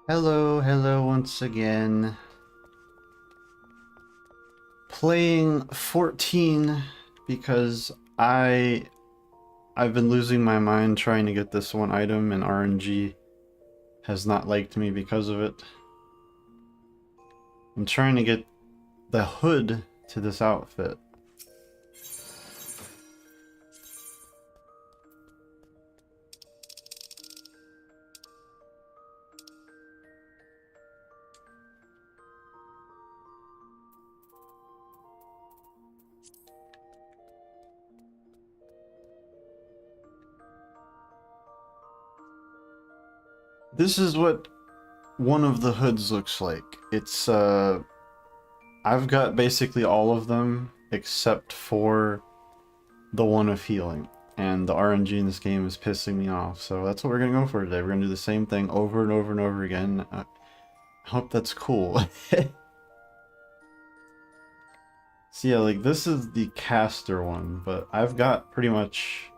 Hello once again. Playing 14 because I've been losing my mind trying to get this one item, and RNG has not liked me because of it. I'm trying to get the hood to this outfit. This is what one of the hoods looks like. It's I've got basically all of them except for the one of healing, and the RNG in this game is pissing me off, so that's what we're gonna go for today. We're gonna do the same thing over and over and over again. I hope that's cool. So yeah, like this is the caster one, but I've got pretty much,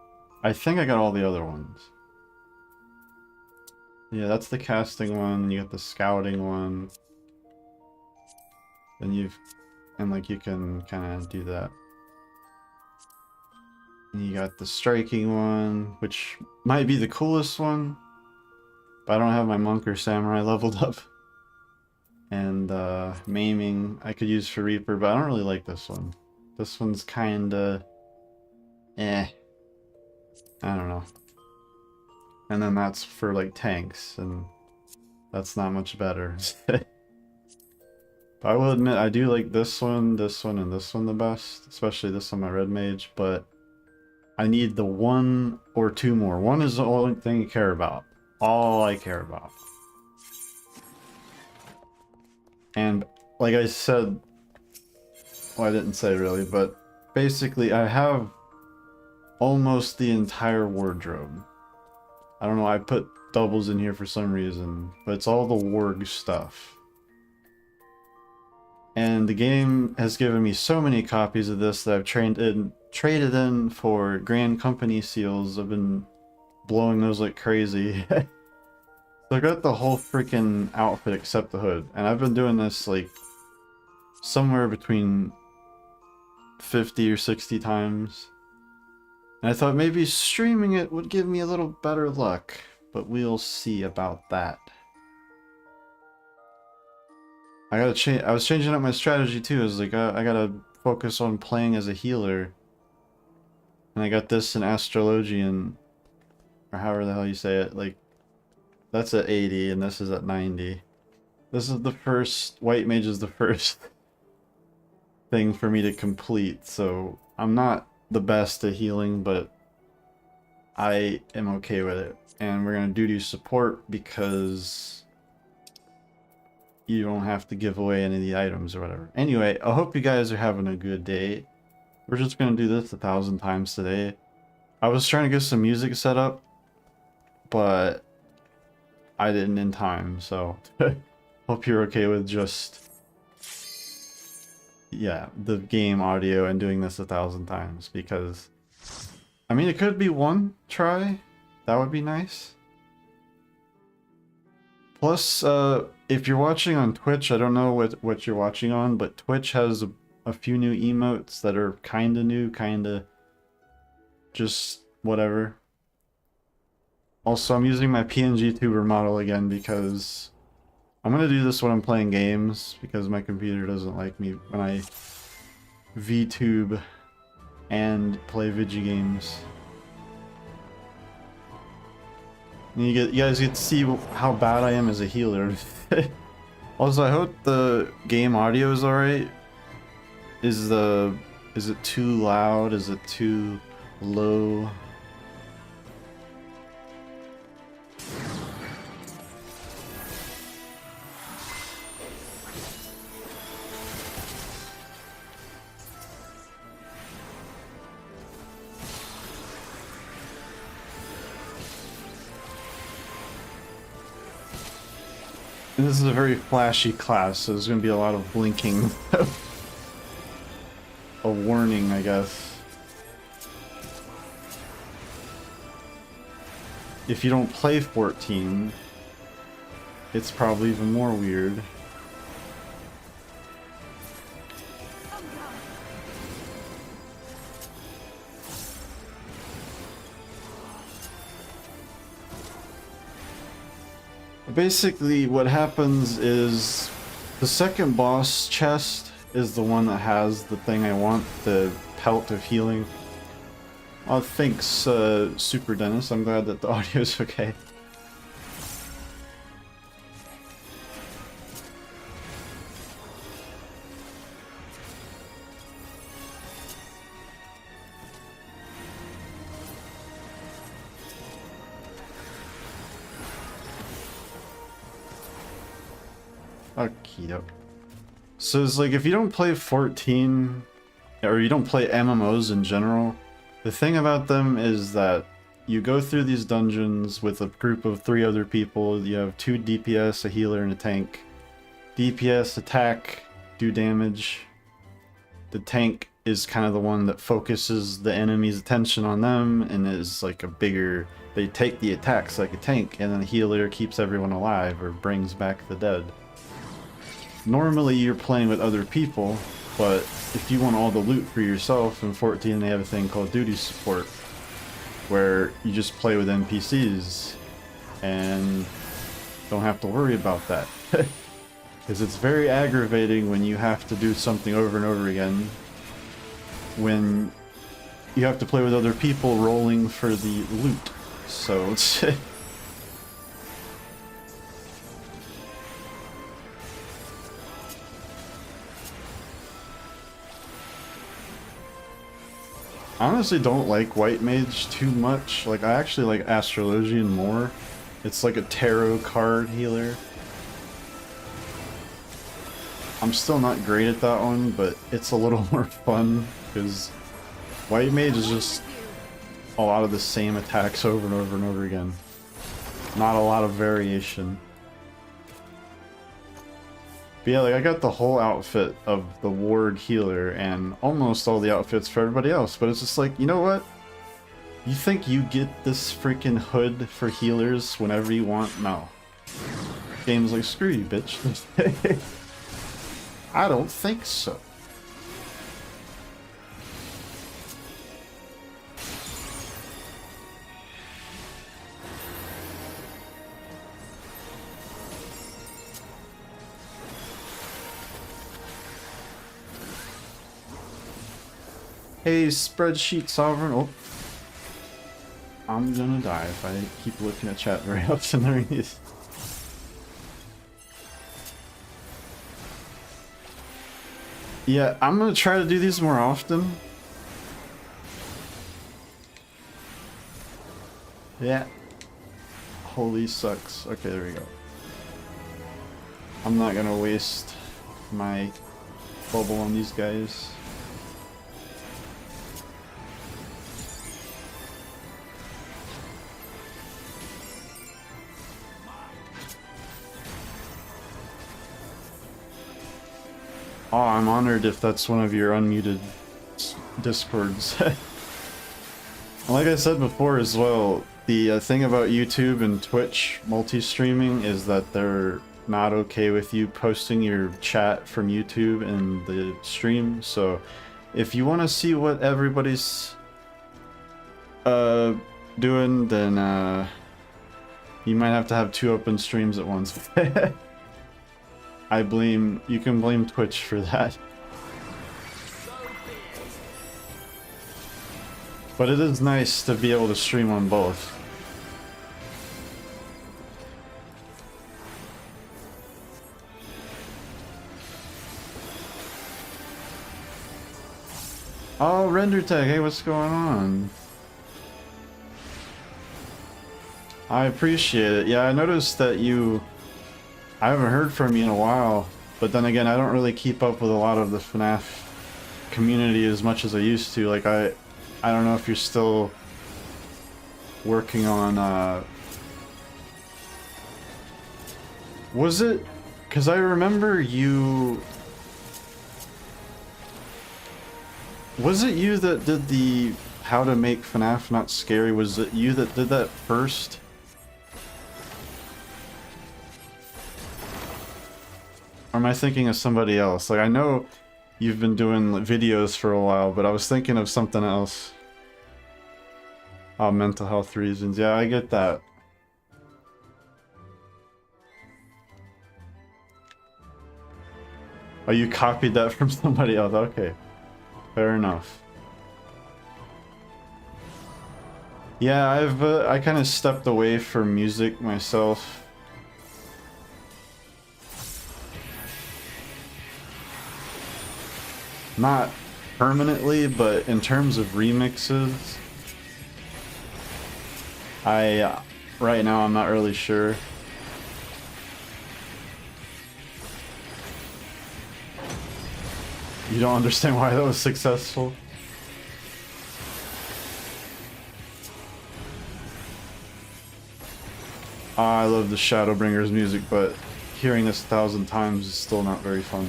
I think I got all the other ones. Yeah, that's the casting one. You got the scouting one. Then like you can kind of do that. And you got the striking one, which might be the coolest one, but I don't have my monk or samurai leveled up. And maiming I could use for Reaper, but I don't really like this one. This one's kinda I don't know. And then that's for like tanks, and that's not much better. But I will admit I do like this one, and this one the best, especially this one, my red mage, but I need the one or two more. One is the only thing you care about. All I care about. And like I said, well, I didn't say really, but basically I have almost the entire wardrobe. I don't know, I put doubles in here for some reason, but it's all the warg stuff. And the game has given me so many copies of this that I've traded in for Grand Company seals. I've been blowing those like crazy. So I got the whole freaking outfit except the hood, and I've been doing this like somewhere between 50 or 60 times. And I thought maybe streaming it would give me a little better luck, but we'll see about that. I gotta change. I was changing up my strategy too. I was like, I gotta focus on playing as a healer. And I got this in Astrologian, or however the hell you say it. Like, that's at 80, and this is at 90. This is the first, white mage is the first thing for me to complete, so I'm not the best at healing, but I am okay with it. And we're gonna do support because you don't have to give away any of the items or whatever. Anyway, I hope you guys are having a good day. We're just gonna do this 1,000 times today. I was trying to get some music set up, but I didn't in time, so hope you're okay with just, yeah, the game audio and doing this 1,000 times, because I mean, it could be one try. That would be nice. Plus, if you're watching on Twitch, I don't know what you're watching on, but Twitch has a few new emotes that are kinda new, kinda just whatever. Also, I'm using my PNG tuber model again because I'm gonna do this when I'm playing games, because my computer doesn't like me when I VTube and play Vigi games. And you guys get to see how bad I am as a healer. Also, I hope the game audio is alright. Is it too loud? Is it too low? And this is a very flashy class, so there's going to be a lot of blinking. A warning, I guess. If you don't play 14, it's probably even more weird. Basically, what happens is the second boss chest is the one that has the thing I want, the Pelt of healing. Oh, thanks, Super Dennis. I'm glad that the audio's okay. Okie So it's like if you don't play 14, or you don't play MMOs in general, the thing about them is that you go through these dungeons with a group of 3 other people. You have 2 DPS, a healer, and a tank. DPS attack, do damage. The tank is kind of the one that focuses the enemy's attention on them and is like a bigger... They take the attacks like a tank, and then the healer keeps everyone alive or brings back the dead. Normally you're playing with other people, but if you want all the loot for yourself, in 14 they have a thing called duty support, where you just play with NPCs and don't have to worry about that. Because it's very aggravating when you have to do something over and over again, when you have to play with other people rolling for the loot. So it's... I honestly don't like White Mage too much. Like, I actually like Astrologian more. It's like a tarot card healer. I'm still not great at that one, but it's a little more fun, because White Mage is just a lot of the same attacks over and over and over again. Not a lot of variation. But yeah, like, I got the whole outfit of the ward healer and almost all the outfits for everybody else, but it's just like, you know what? You think you get this freaking hood for healers whenever you want? No. Game's like, screw you, bitch. I don't think so. Hey, Spreadsheet Sovereign. Oh. I'm gonna die if I keep looking at chat very often during these. Yeah, I'm gonna try to do these more often. Yeah. Holy sucks. Okay, there we go. I'm not gonna waste my bubble on these guys. Oh, I'm honored if that's one of your unmuted discords. Like I said before as well, the thing about YouTube and Twitch multi-streaming is that they're not okay with you posting your chat from YouTube in the stream. So if you want to see what everybody's doing, then you might have to have 2 open streams at once. You can blame Twitch for that. But it is nice to be able to stream on both. Oh, Render Tag, hey, what's going on? I appreciate it. Yeah, I noticed that I haven't heard from you in a while, but then again, I don't really keep up with a lot of the FNAF community as much as I used to. Like, I don't know if you're still working on, was it? Because I remember you... Was it you that did the How to Make FNAF Not Scary? Was it you that did that first? Or am I thinking of somebody else? Like, I know you've been doing videos for a while, but I was thinking of something else. Oh, mental health reasons. Yeah, I get that. Oh, you copied that from somebody else. Okay. Fair enough. Yeah, I kind of stepped away from music myself. Not permanently, but in terms of remixes, right now I'm not really sure. You don't understand why that was successful? I love the Shadowbringers music, but hearing this 1,000 times is still not very fun.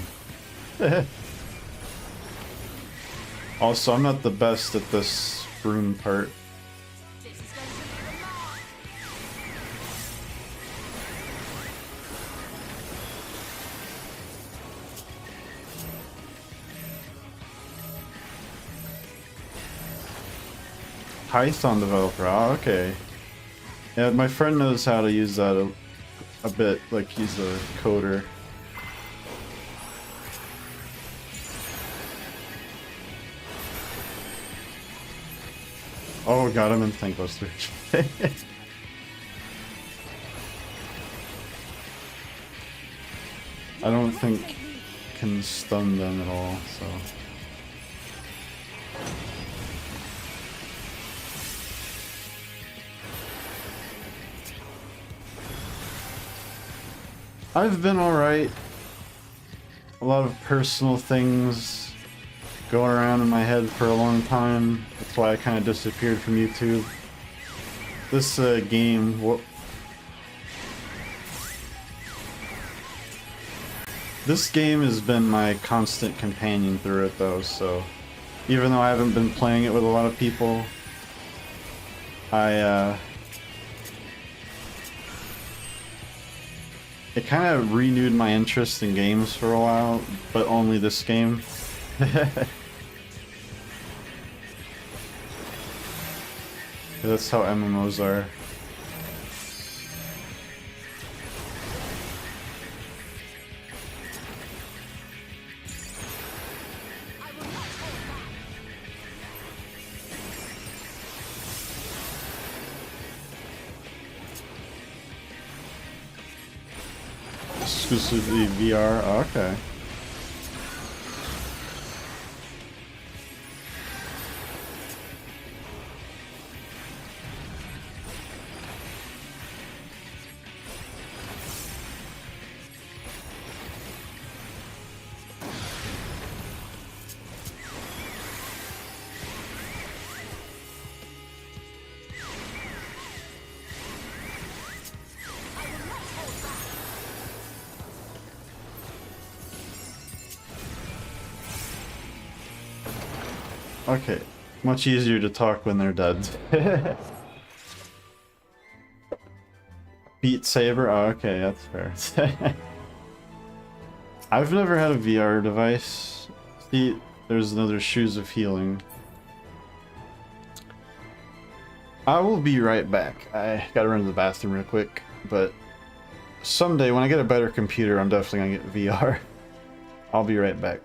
Also, I'm not the best at this rune part. Python developer, oh, okay. Yeah, my friend knows how to use that a bit, like he's a coder. Oh, got him in Tankbuster. I don't think can stun them at all, so. I've been alright. A lot of personal things going around in my head for a long time. That's why I kind of disappeared from YouTube. This game, this game has been my constant companion through it though, so even though I haven't been playing it with a lot of people, it kind of renewed my interest in games for a while, but only this game. That's how MMOs are. Exclusively VR, oh, okay. Okay, much easier to talk when they're dead. Beat Saber? Oh, okay, that's fair. I've never had a VR device. See, there's another Shoes of Healing. I will be right back. I gotta run to the bathroom real quick, but someday when I get a better computer, I'm definitely gonna get VR. I'll be right back.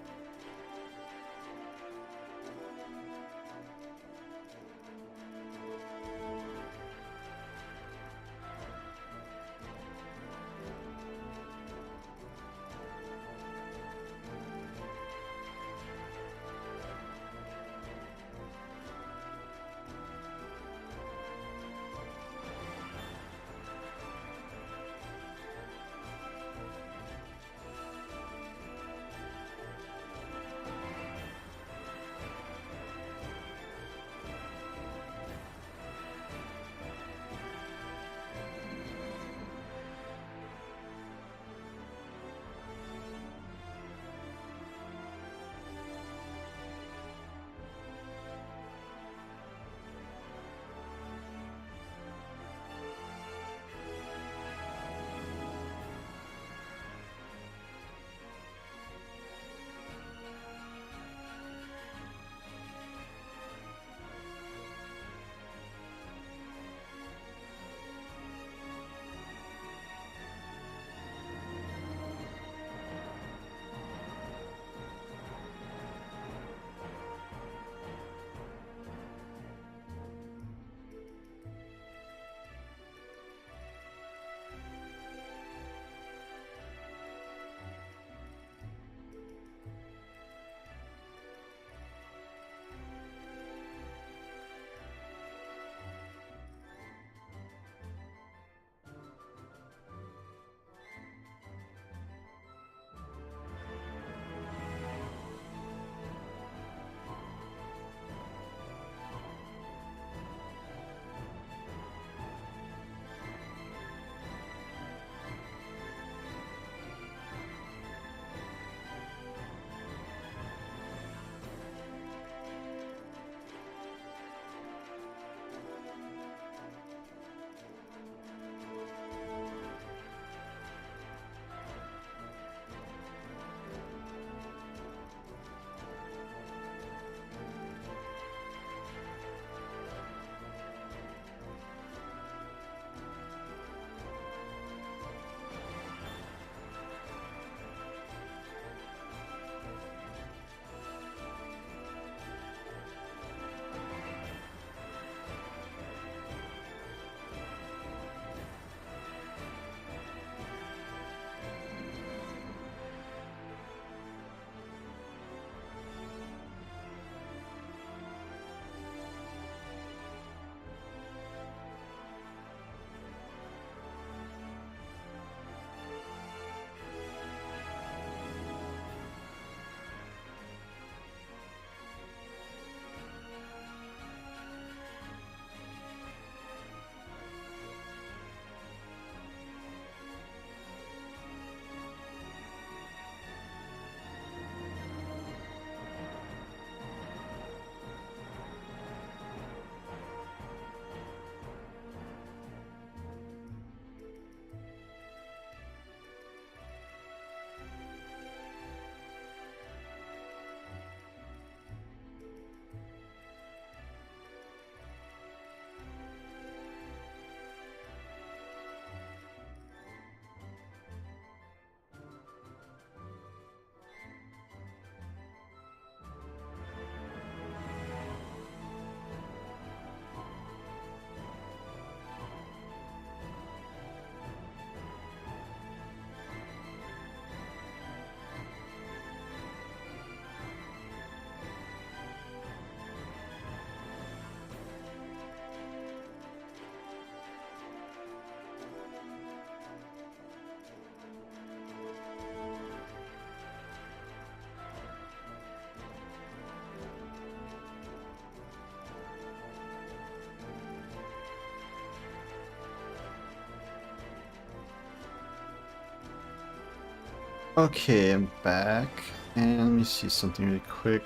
Okay, I'm back. And let me see something really quick.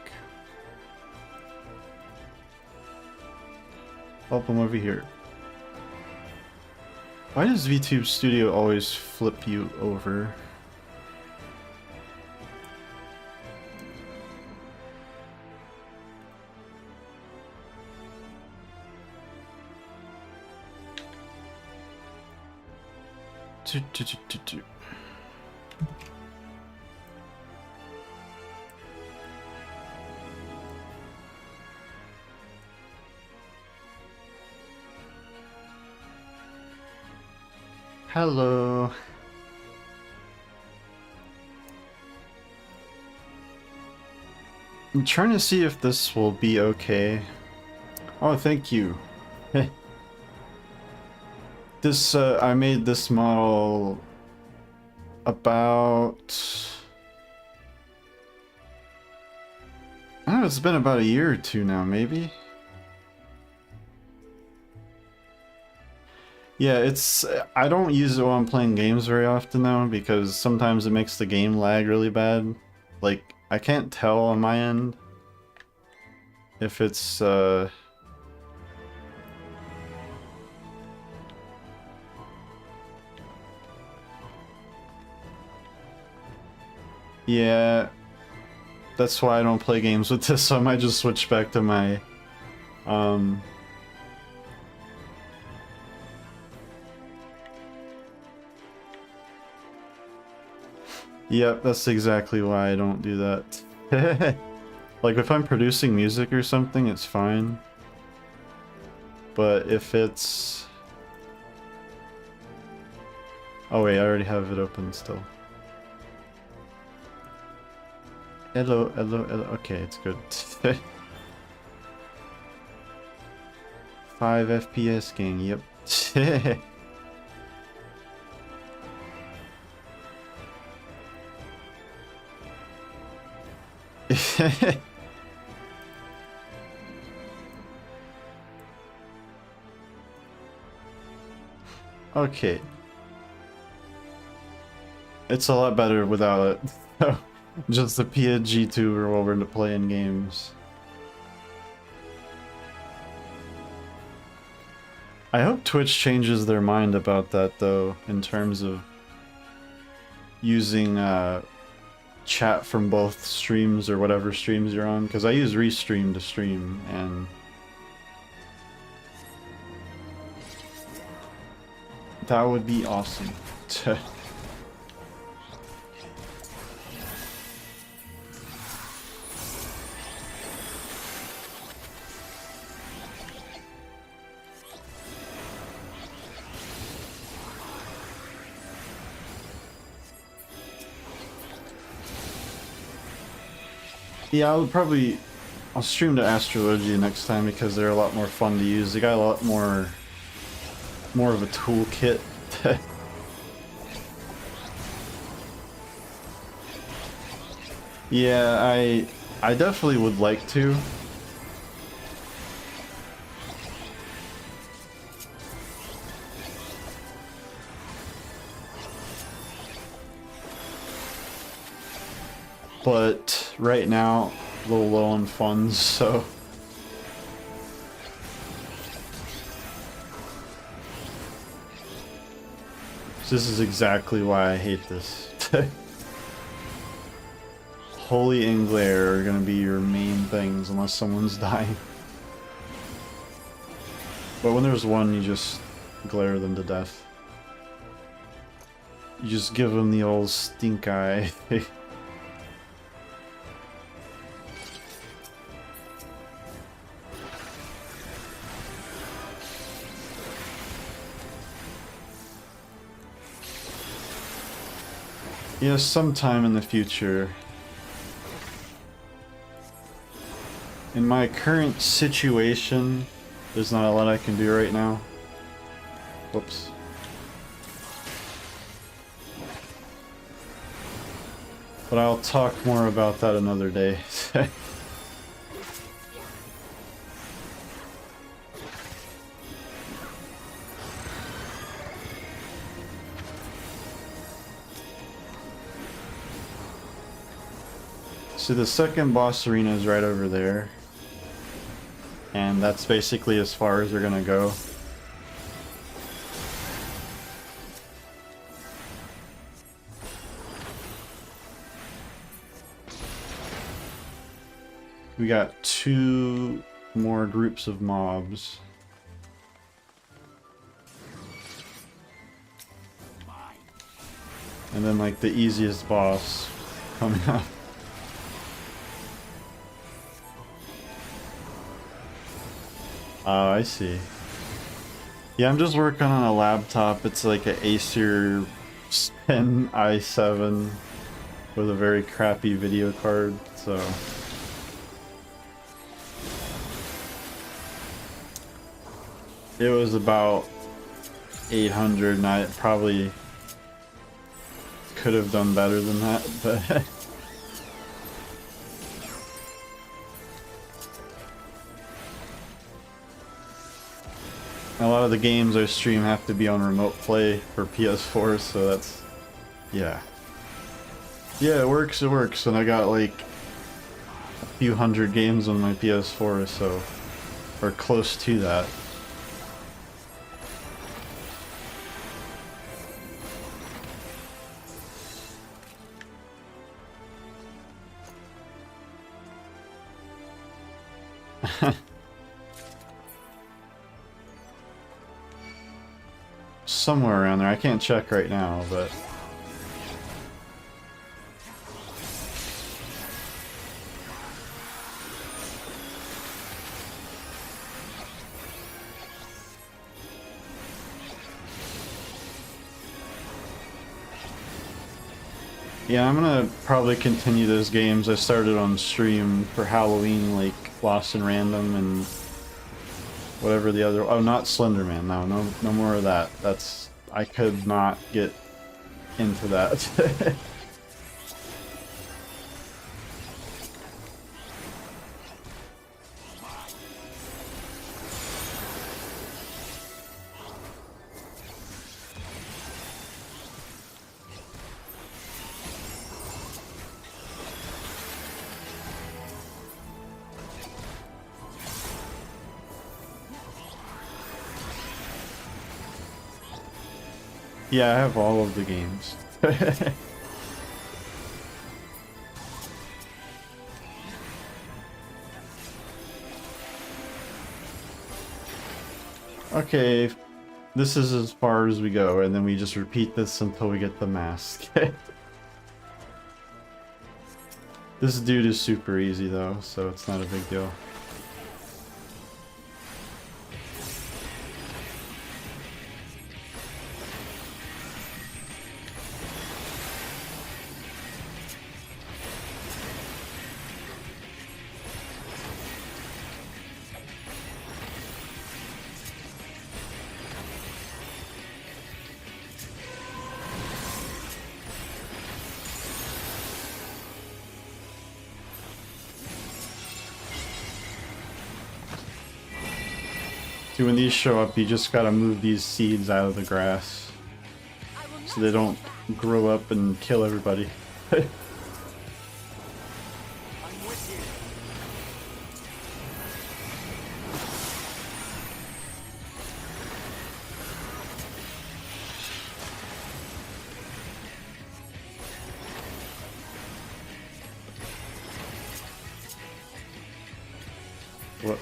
Oh, I'm over here. Why does VTube Studio always flip you over? Hello. I'm trying to see if this will be okay. Oh, thank you. This, I made this model about... I don't know, it's been about a year or two now, maybe? Yeah, it's... I don't use it while I'm playing games very often now, because sometimes it makes the game lag really bad. Like, I can't tell on my end if it's, yeah, that's why I don't play games with this, so I might just switch back to my, Yep, that's exactly why I don't do that. Like, if I'm producing music or something, it's fine. But if it's... Oh wait, I already have it open still. Hello, hello, hello. Okay, it's good. 5 FPS gang, yep. Okay. It's a lot better without it. Just a PNG tuber while we're playing games. I hope Twitch changes their mind about that though, in terms of using chat from both streams or whatever streams you're on, because I use Restream to stream, and that would be awesome. Yeah, I'll stream to Astrologia next time because they're a lot more fun to use. They got a lot more of a toolkit. Yeah, I definitely would like to. But right now, a little low on funds, so... This is exactly why I hate this. Holy and glare are gonna be your main things unless someone's dying. But when there's one, you just glare them to death. You just give them the old stink eye. Yes, sometime in the future. In my current situation, there's not a lot I can do right now. Whoops. But I'll talk more about that another day. So the second boss arena is right over there. And that's basically as far as we're gonna go. We got 2 more groups of mobs. And then like the easiest boss coming up. Oh, I see. Yeah, I'm just working on a laptop. It's like an Acer Zen i7 with a very crappy video card, so... It was about 800 and I probably could have done better than that, but... A lot of the games I stream have to be on remote play for PS4, so that's... yeah. Yeah, it works, and I got like a few hundred games on my PS4, so... or close to that. Somewhere around there. I can't check right now, but... yeah, I'm gonna probably continue those games I started on stream for Halloween, like Lost in Random and whatever the other... oh, not Slenderman. No more of that. That's... I could not get into that. Yeah, I have all of the games. Okay, this is as far as we go, and then we just repeat this until we get the mask. This dude is super easy though, so it's not a big deal. See, when these show up, you just gotta move these seeds out of the grass so they don't grow up and kill everybody. What?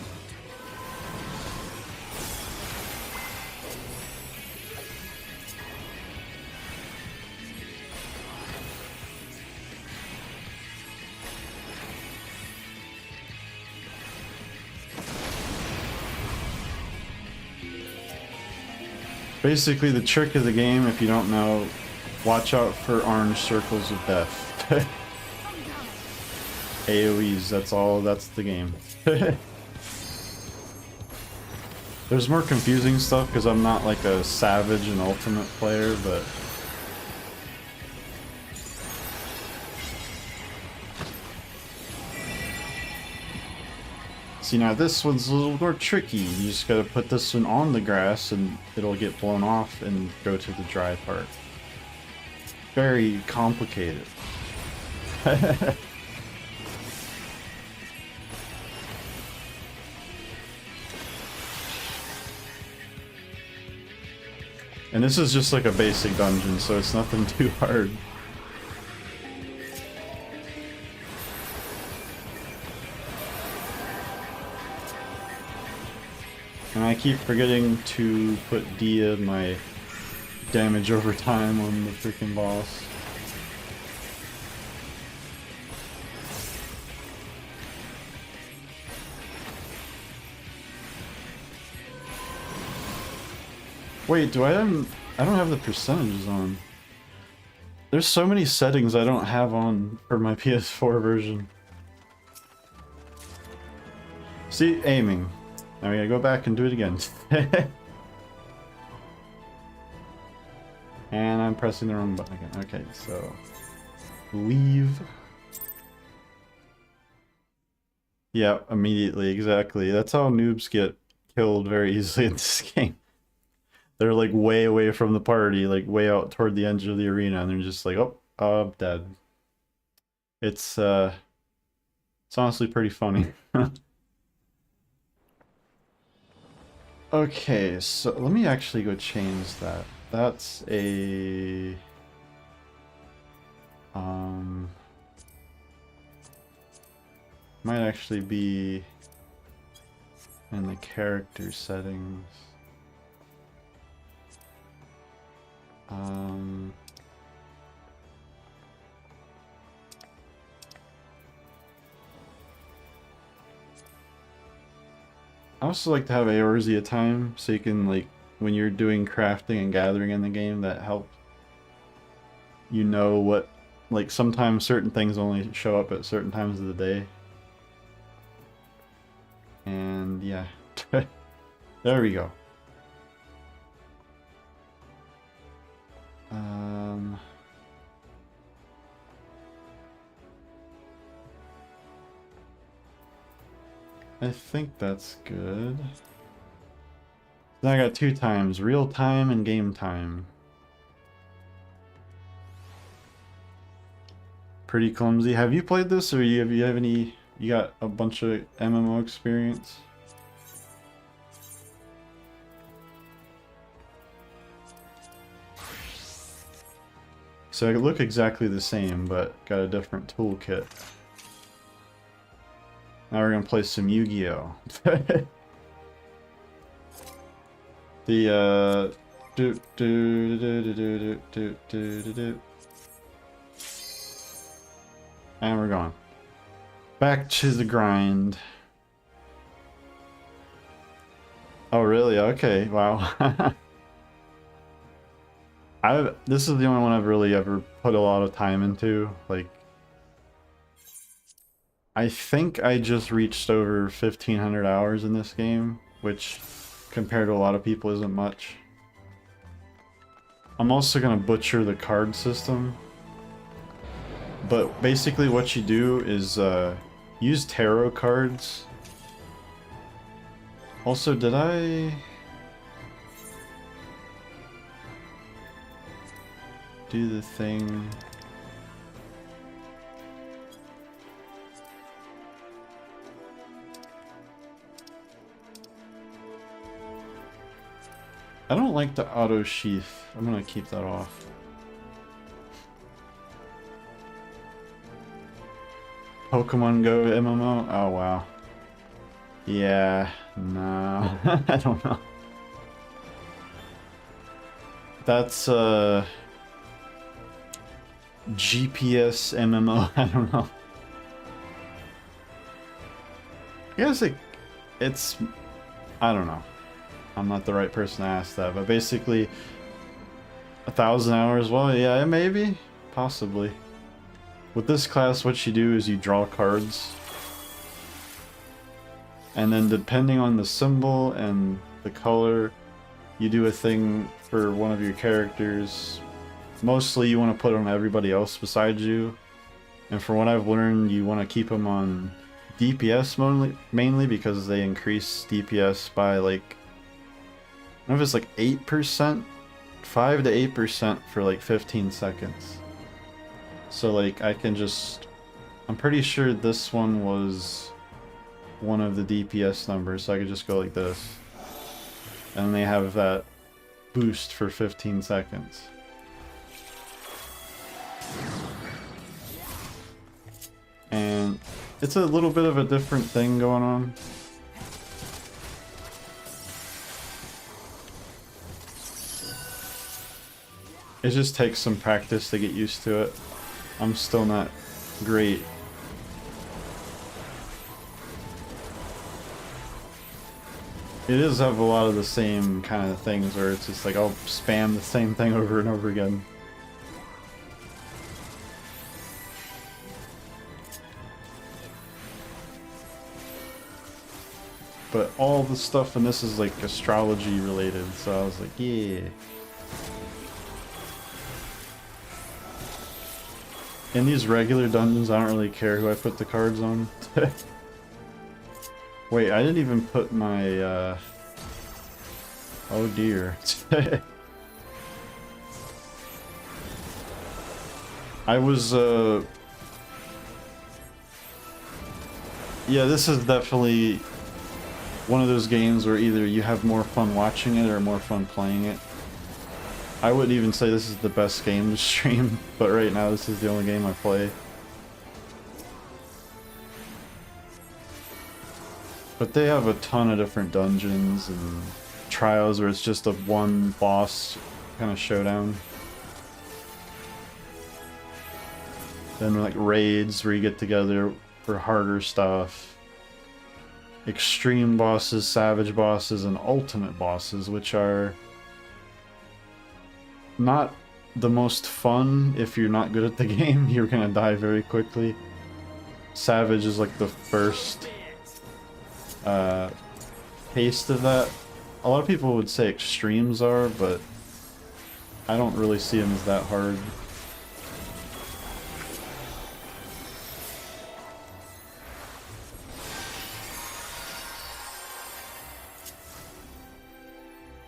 Basically, the trick of the game, if you don't know, watch out for orange circles of death. AoEs, that's the game. There's more confusing stuff because I'm not like a savage and ultimate player, but... See, now this one's a little more tricky. You just gotta put this one on the grass and it'll get blown off and go to the dry part. Very complicated. And this is just like a basic dungeon, so it's nothing too hard. And I keep forgetting to put Dia my damage over time on the freaking boss. Wait, I don't have the percentages on. There's so many settings I don't have on for my PS4 version. See, aiming. Now we gotta go back and do it again. And I'm pressing the wrong button again. Okay, so leave. Yeah, immediately, exactly. That's how noobs get killed very easily in this game. They're like way away from the party, like way out toward the edge of the arena, and they're just like, oh, I'm dead. It's honestly pretty funny. Okay, so let me actually go change that. That's a might actually be in the character settings. I also like to have Eorzea time, so you can, like, when you're doing crafting and gathering in the game, that helps. You know what, like, sometimes certain things only show up at certain times of the day. And yeah, there we go. I think that's good. Then I got 2 times, real time and game time. Pretty clumsy. Have you played this, or you have any? You got a bunch of MMO experience? So I look exactly the same, but got a different toolkit. Now we're gonna play some Yu-Gi-Oh! And we're going back to the grind. Oh really? Okay, wow. This is the only one I've really ever put a lot of time into. Like, I think I just reached over 1,500 hours in this game, which compared to a lot of people isn't much. I'm also gonna butcher the card system, but basically what you do is use tarot cards. Also, did I do the thing? I don't like the auto sheath. I'm gonna keep that off. Pokemon Go MMO? Oh wow. Yeah, no. I don't know. That's GPS MMO. I don't know. I guess it's I don't know. I'm not the right person to ask that, but basically 1,000 hours, well, yeah, maybe, possibly. With this class, what you do is you draw cards, and then depending on the symbol and the color, you do a thing for one of your characters. Mostly you want to put on everybody else besides you, and from what I've learned, you want to keep them on DPS mainly because they increase DPS by like, I don't know if it's like 8%, 5 to 8% for like 15 seconds. So like I can just, I'm pretty sure this one was one of the DPS numbers, so I could just go like this. And they have that boost for 15 seconds. And it's a little bit of a different thing going on. It just takes some practice to get used to it. I'm still not great. It does have a lot of the same kind of things where it's just like I'll spam the same thing over and over again. But all the stuff in this is like astrology related, so I was like, yeah. In these regular dungeons, I don't really care who I put the cards on. Wait, I didn't even put my, oh dear. I was, yeah, this is definitely one of those games where either you have more fun watching it or more fun playing it. I wouldn't even say this is the best game to stream, but right now this is the only game I play. But they have a ton of different dungeons and trials where it's just a one boss kind of showdown. Then like raids where you get together for harder stuff. Extreme bosses, savage bosses, and ultimate bosses, which are not the most fun if you're not good at the game. You're gonna die very quickly. Savage is like the first taste of that. A lot of people would say extremes are, but I don't really see them as that hard.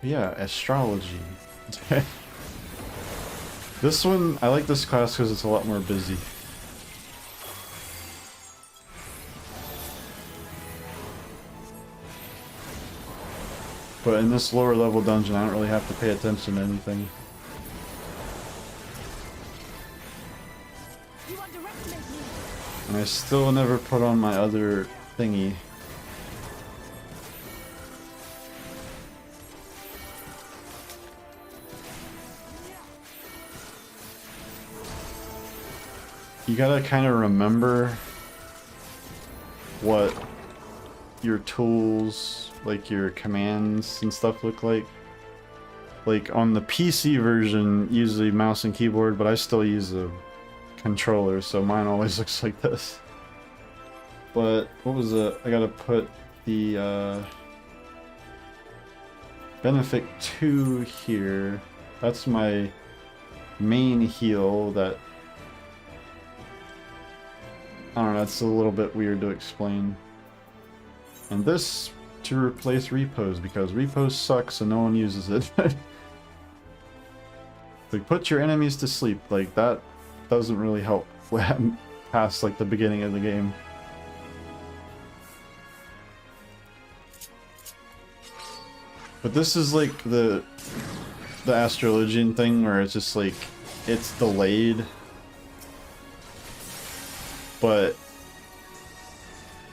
Yeah, astrology. This one, I like this class because it's a lot more busy. But in this lower level dungeon, I don't really have to pay attention to anything. And I still never put on my other thingy. You gotta kind of remember what your tools, like your commands and stuff look like. Like on the PC version, usually mouse and keyboard, but I still use a controller, so mine always looks like this. But what was it? I gotta put the Benefit 2 here. That's my main heal that I don't know, that's a little bit weird to explain. And this to replace repose, because repose sucks and no one uses it. Like, put your enemies to sleep, like, that doesn't really help past, like, the beginning of the game. But this is, like, the astrologian thing where it's just, like, it's delayed. But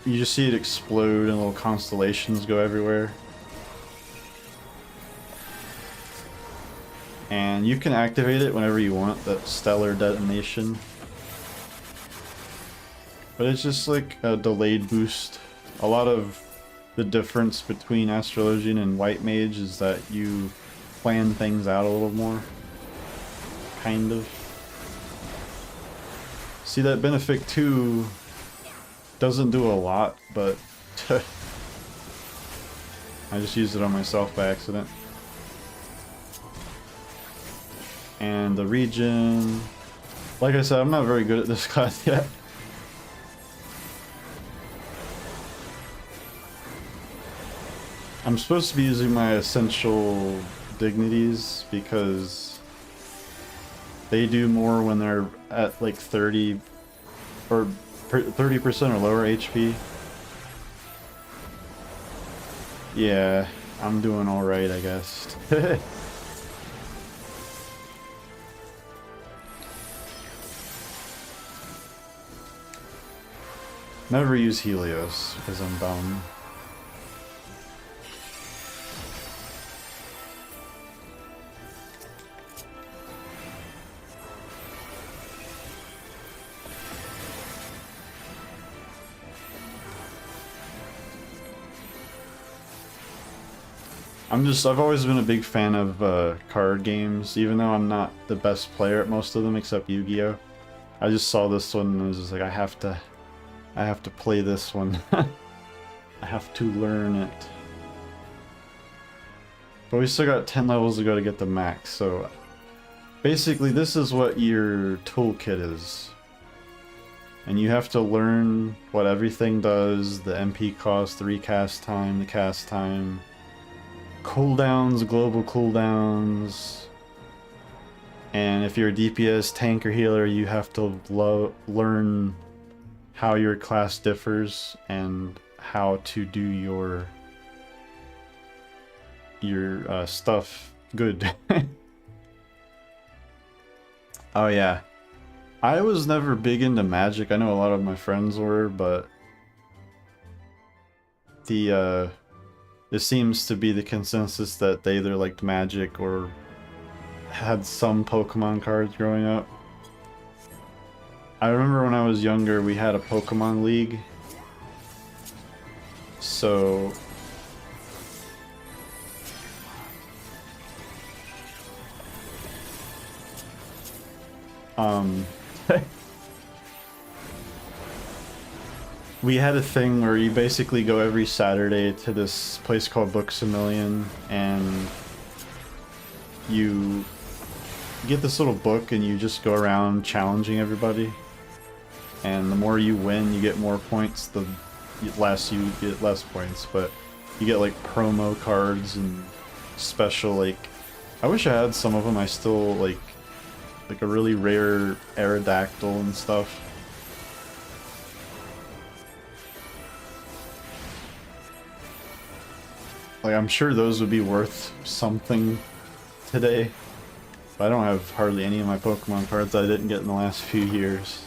you just see it explode and little constellations go everywhere. And you can activate it whenever you want, that stellar detonation. But it's just like a delayed boost. A lot of the difference between Astrologian and White Mage is that you plan things out a little more. Kind of. See, that Benefit 2 doesn't do a lot, but I just used it on myself by accident. And the region, like I said, I'm not very good at this class yet. I'm supposed to be using my essential dignities because they do more when they're at like 30 or 30% or lower HP. Yeah, I'm doing alright, I guess. Never use Helios, because I'm dumb. I've always been a big fan of card games, even though I'm not the best player at most of them except Yu-Gi-Oh! I just saw this one and I was just like, I have to play this one. I have to learn it. But we still got 10 levels to go to get the max, so basically this is what your toolkit is. And you have to learn what everything does, the MP cost, the recast time, the cast time, cooldowns, global cooldowns, and if you're a DPS, tank, or healer, you have to learn how your class differs and how to do your stuff good. Oh yeah, I was never big into magic. I know a lot of my friends were, but it seems to be the consensus that they either liked magic or had some Pokemon cards growing up. I remember when I was younger, we had a Pokemon League. So we had a thing where you basically go every Saturday to this place called Books A Million, and you get this little book and you just go around challenging everybody. And the more you win, you get more points, the less you get less points, but you get like promo cards and special, like, I wish I had some of them. I still like a really rare Aerodactyl and stuff. Like, I'm sure those would be worth something today. But I don't have hardly any of my Pokemon cards I didn't get in the last few years.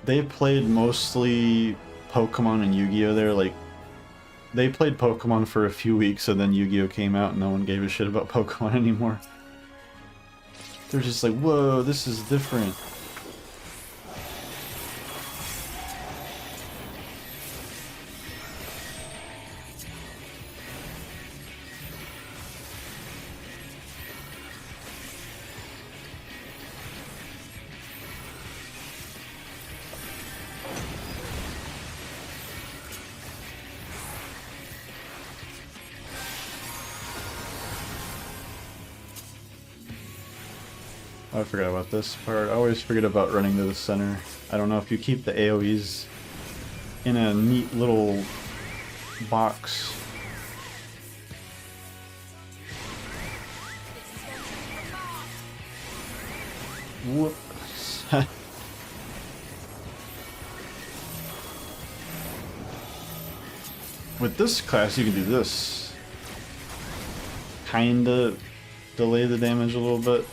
They played mostly Pokemon and Yu-Gi-Oh! There, like, they played Pokemon for a few weeks and then Yu-Gi-Oh! Came out and no one gave a shit about Pokemon anymore. They're just like, whoa, this is different. I forgot about this part. I always forget about running to the center. I don't know if you keep the AoEs in a neat little box. Whoops. With this class, you can do this. Kinda delay the damage a little bit.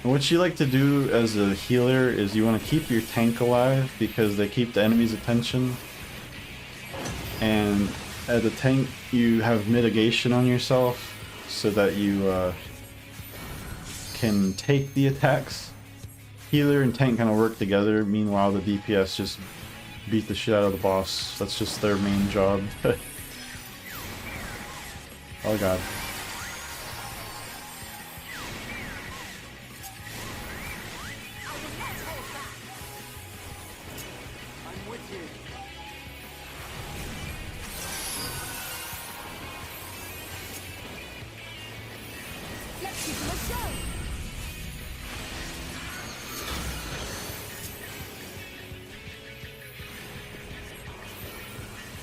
What you like to do as a healer is you want to keep your tank alive because they keep the enemy's attention. And as a tank, you have mitigation on yourself so that you can take the attacks. Healer and tank kind of work together, meanwhile the DPS just beat the shit out of the boss. That's just their main job. Oh god.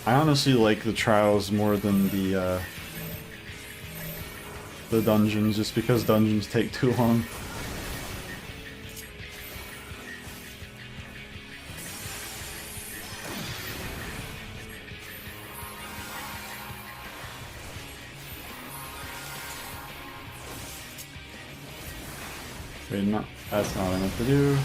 I honestly like the trials more than the the dungeons just because dungeons take too long. Wait, no, that's not what I meant to do.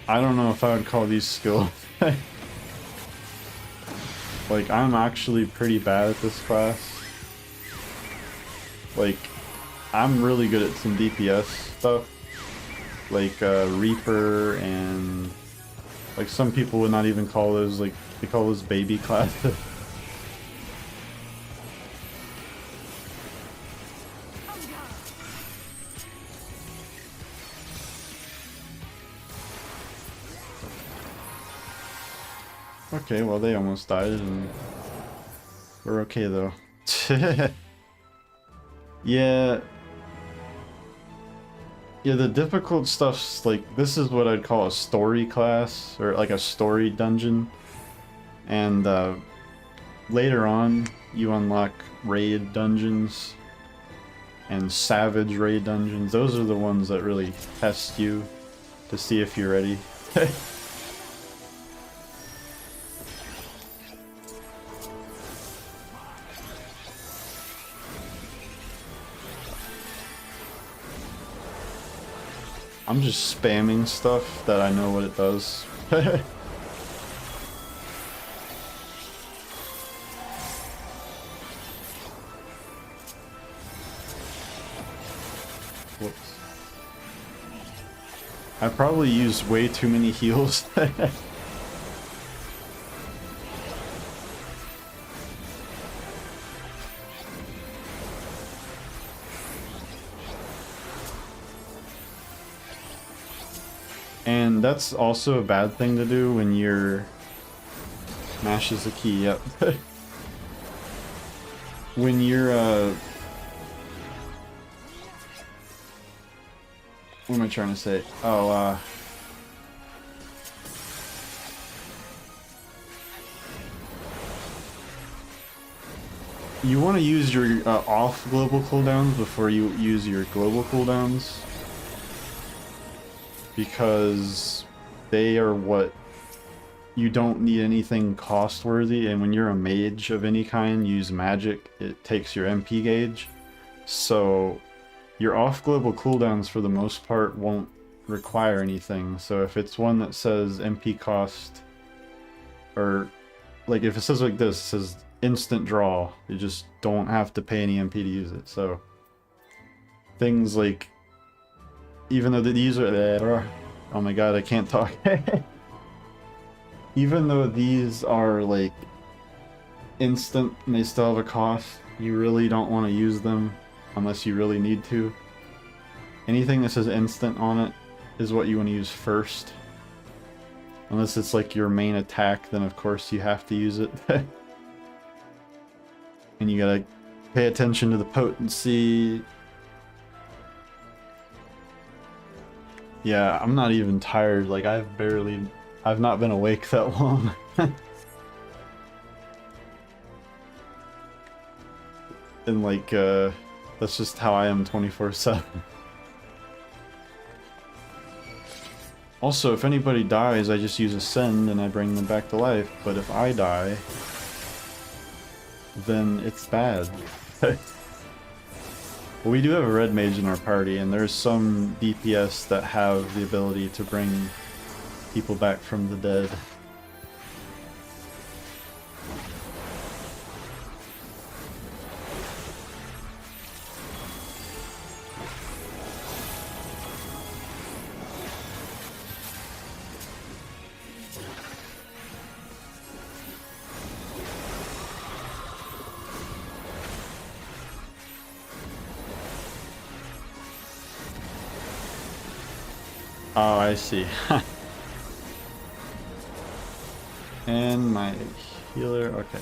I don't know if I would call these skill. Like, I'm actually pretty bad at this class. Like, I'm really good at some DPS stuff. Like, Reaper and... Like, some people would not even call those, like, they call those baby classes. Okay, well they almost died and we're okay though. Yeah. Yeah, the difficult stuff's like, this is what I'd call a story class, or like a story dungeon. And later on, you unlock raid dungeons and savage raid dungeons. Those are the ones that really test you to see if you're ready. I'm just spamming stuff that I know what it does. Whoops. I probably used way too many heals. And that's also a bad thing to do when you're... Mash is the key, yep. When you're, what am I trying to say? Oh, you want to use your off global cooldowns before you use your global cooldowns. Because they are what you don't need anything cost worthy, and when you're a mage of any kind, use magic, it takes your MP gauge. So your off global cooldowns for the most part won't require anything. So if it's one that says MP cost, or like if it says like this, it says instant draw, you just don't have to pay any MP to use it. So things like, even though these are, oh my god, I can't talk. Even though these are like instant and they still have a cost, you really don't want to use them unless you really need to. Anything that says instant on it is what you want to use first. Unless it's like your main attack, then of course you have to use it. And you gotta pay attention to the potency. Yeah, I'm not even tired, like I've not been awake that long. And like, that's just how I am 24/7. Also, if anybody dies, I just use Ascend and I bring them back to life, but if I die, then it's bad. Well, we do have a red mage in our party, and there's some DPS that have the ability to bring people back from the dead. Oh, I see. And my healer, okay.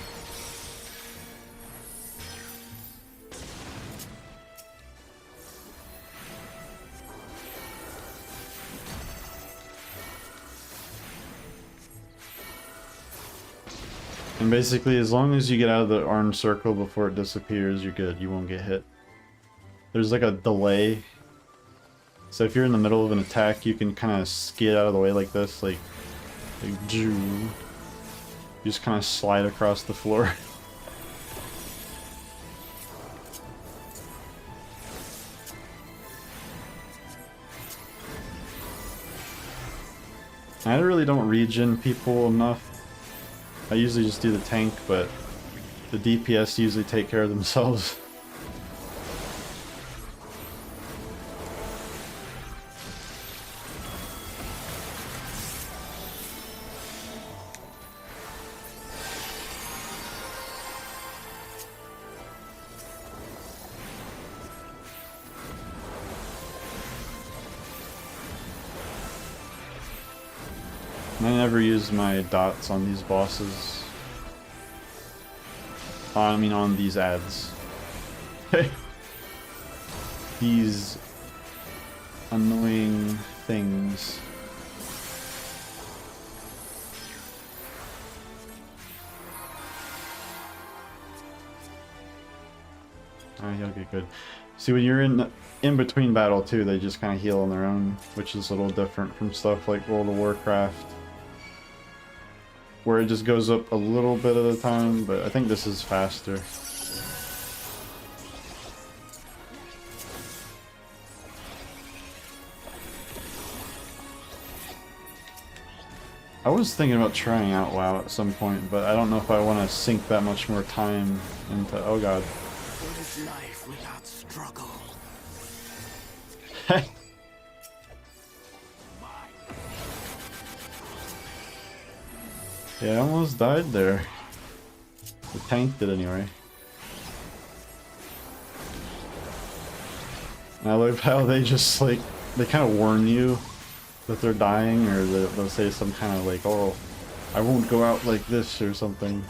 And basically, as long as you get out of the orange circle before it disappears, you're good. You won't get hit. There's like a delay. So if you're in the middle of an attack, you can kind of skid out of the way like this, like you just kind of slide across the floor. I really don't regen people enough. I usually just do the tank, but the DPS usually take care of themselves. I never use my dots on these bosses. I mean on these ads. These annoying things. Alright, he'll get good. See, when you're in between battle too, they just kind of heal on their own, which is a little different from stuff like World of Warcraft, where it just goes up a little bit at a time, but I think this is faster. I was thinking about trying out WoW at some point, but I don't know if I want to sink that much more time into... Oh god. What is life without struggle? Yeah, I almost died there. The tank did anyway. And I love how they just like, they kind of warn you that they're dying, or they'll say some kind of like, oh, I won't go out like this or something.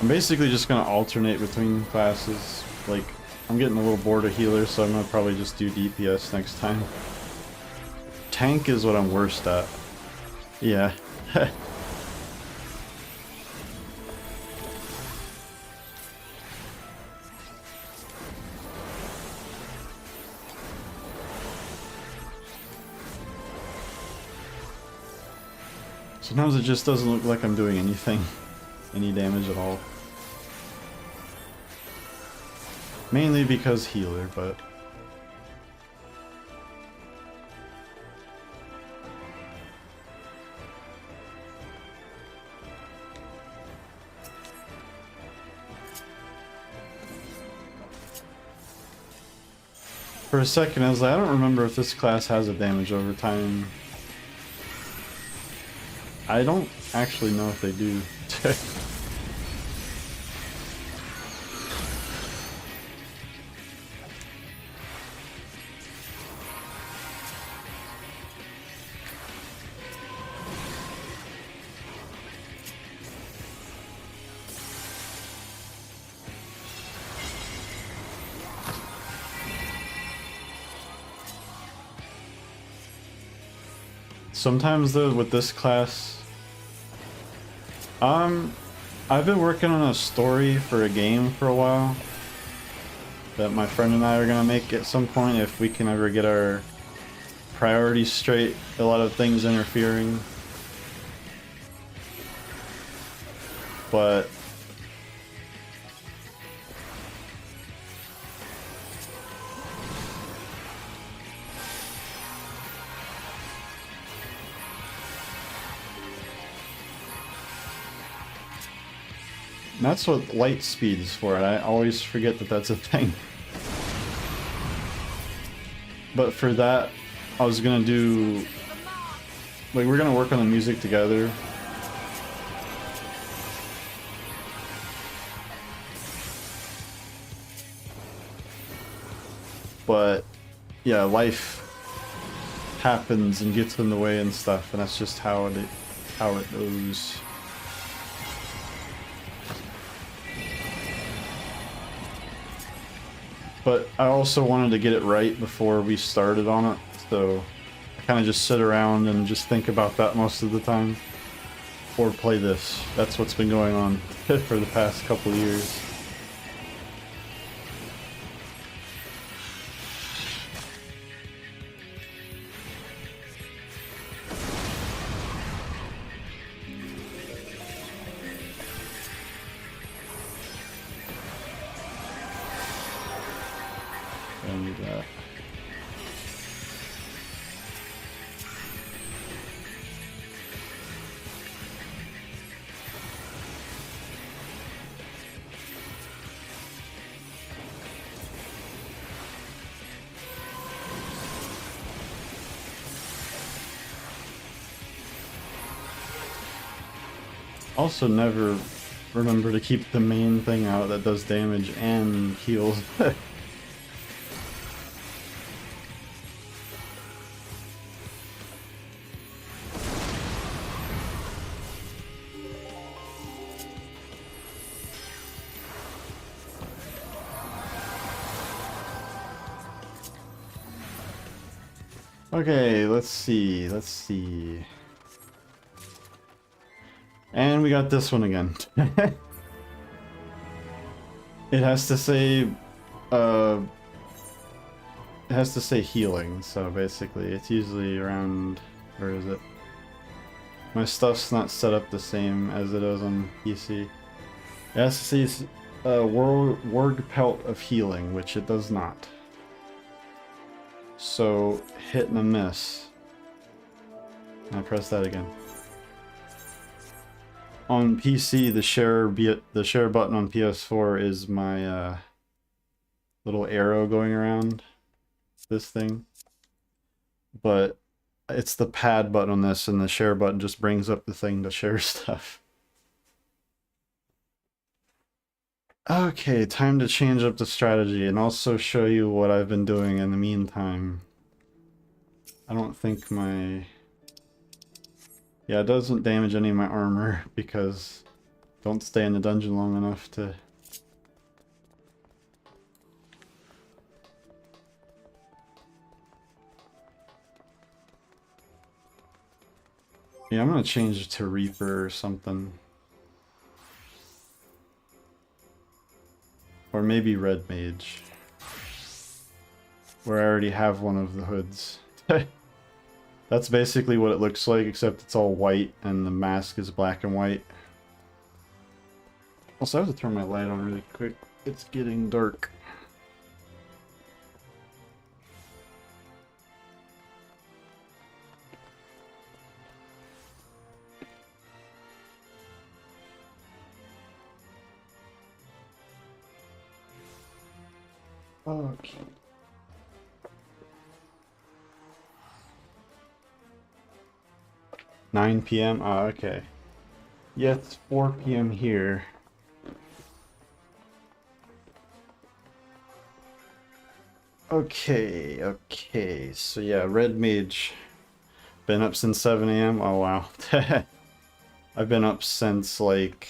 I'm basically just gonna alternate between classes. Like, I'm getting a little bored of healer, so I'm gonna probably just do DPS next time. Tank is what I'm worst at. Yeah. Sometimes it just doesn't look like I'm doing anything. Any damage at all. Mainly because healer, but... For a second I was like, I don't remember if this class has a damage over time. I don't actually know if they do. Sometimes though, with this class, I've been working on a story for a game for a while that my friend and I are gonna make at some point if we can ever get our priorities straight. A lot of things interfering, but that's what light speed is for. I always forget that that's a thing. But for that, I was gonna do... Like, we're gonna work on the music together. But, yeah, life happens and gets in the way and stuff, and that's just how it goes. But I also wanted to get it right before we started on it, so I kind of just sit around and just think about that most of the time. Or play this. That's what's been going on for the past couple years. And also never remember to keep the main thing out that does damage and heals. Okay, let's see. And we got this one again. It has to say, healing, so basically it's usually around, where is it? My stuff's not set up the same as it is on PC. It has to say, Warg Pelt of Healing, which it does not. So, hit and a miss. And I press that again. On PC, the share button on PS4 is my little arrow going around this thing. But it's the pad button on this, and the share button just brings up the thing to share stuff. Okay, time to change up the strategy and also show you what I've been doing in the meantime. I don't think my... Yeah, it doesn't damage any of my armor because I don't stay in the dungeon long enough to... Yeah, I'm gonna change it to Reaper or something. Or maybe Red Mage. Where I already have one of the hoods. That's basically what it looks like, except it's all white and the mask is black and white. Also, I have to turn my light on really quick. It's getting dark. Okay. (9 p.m.) Oh, okay. Yeah, it's 4 p.m. here. Okay, so yeah, Red Mage. Been up since 7 a.m.? Oh wow. I've been up since like...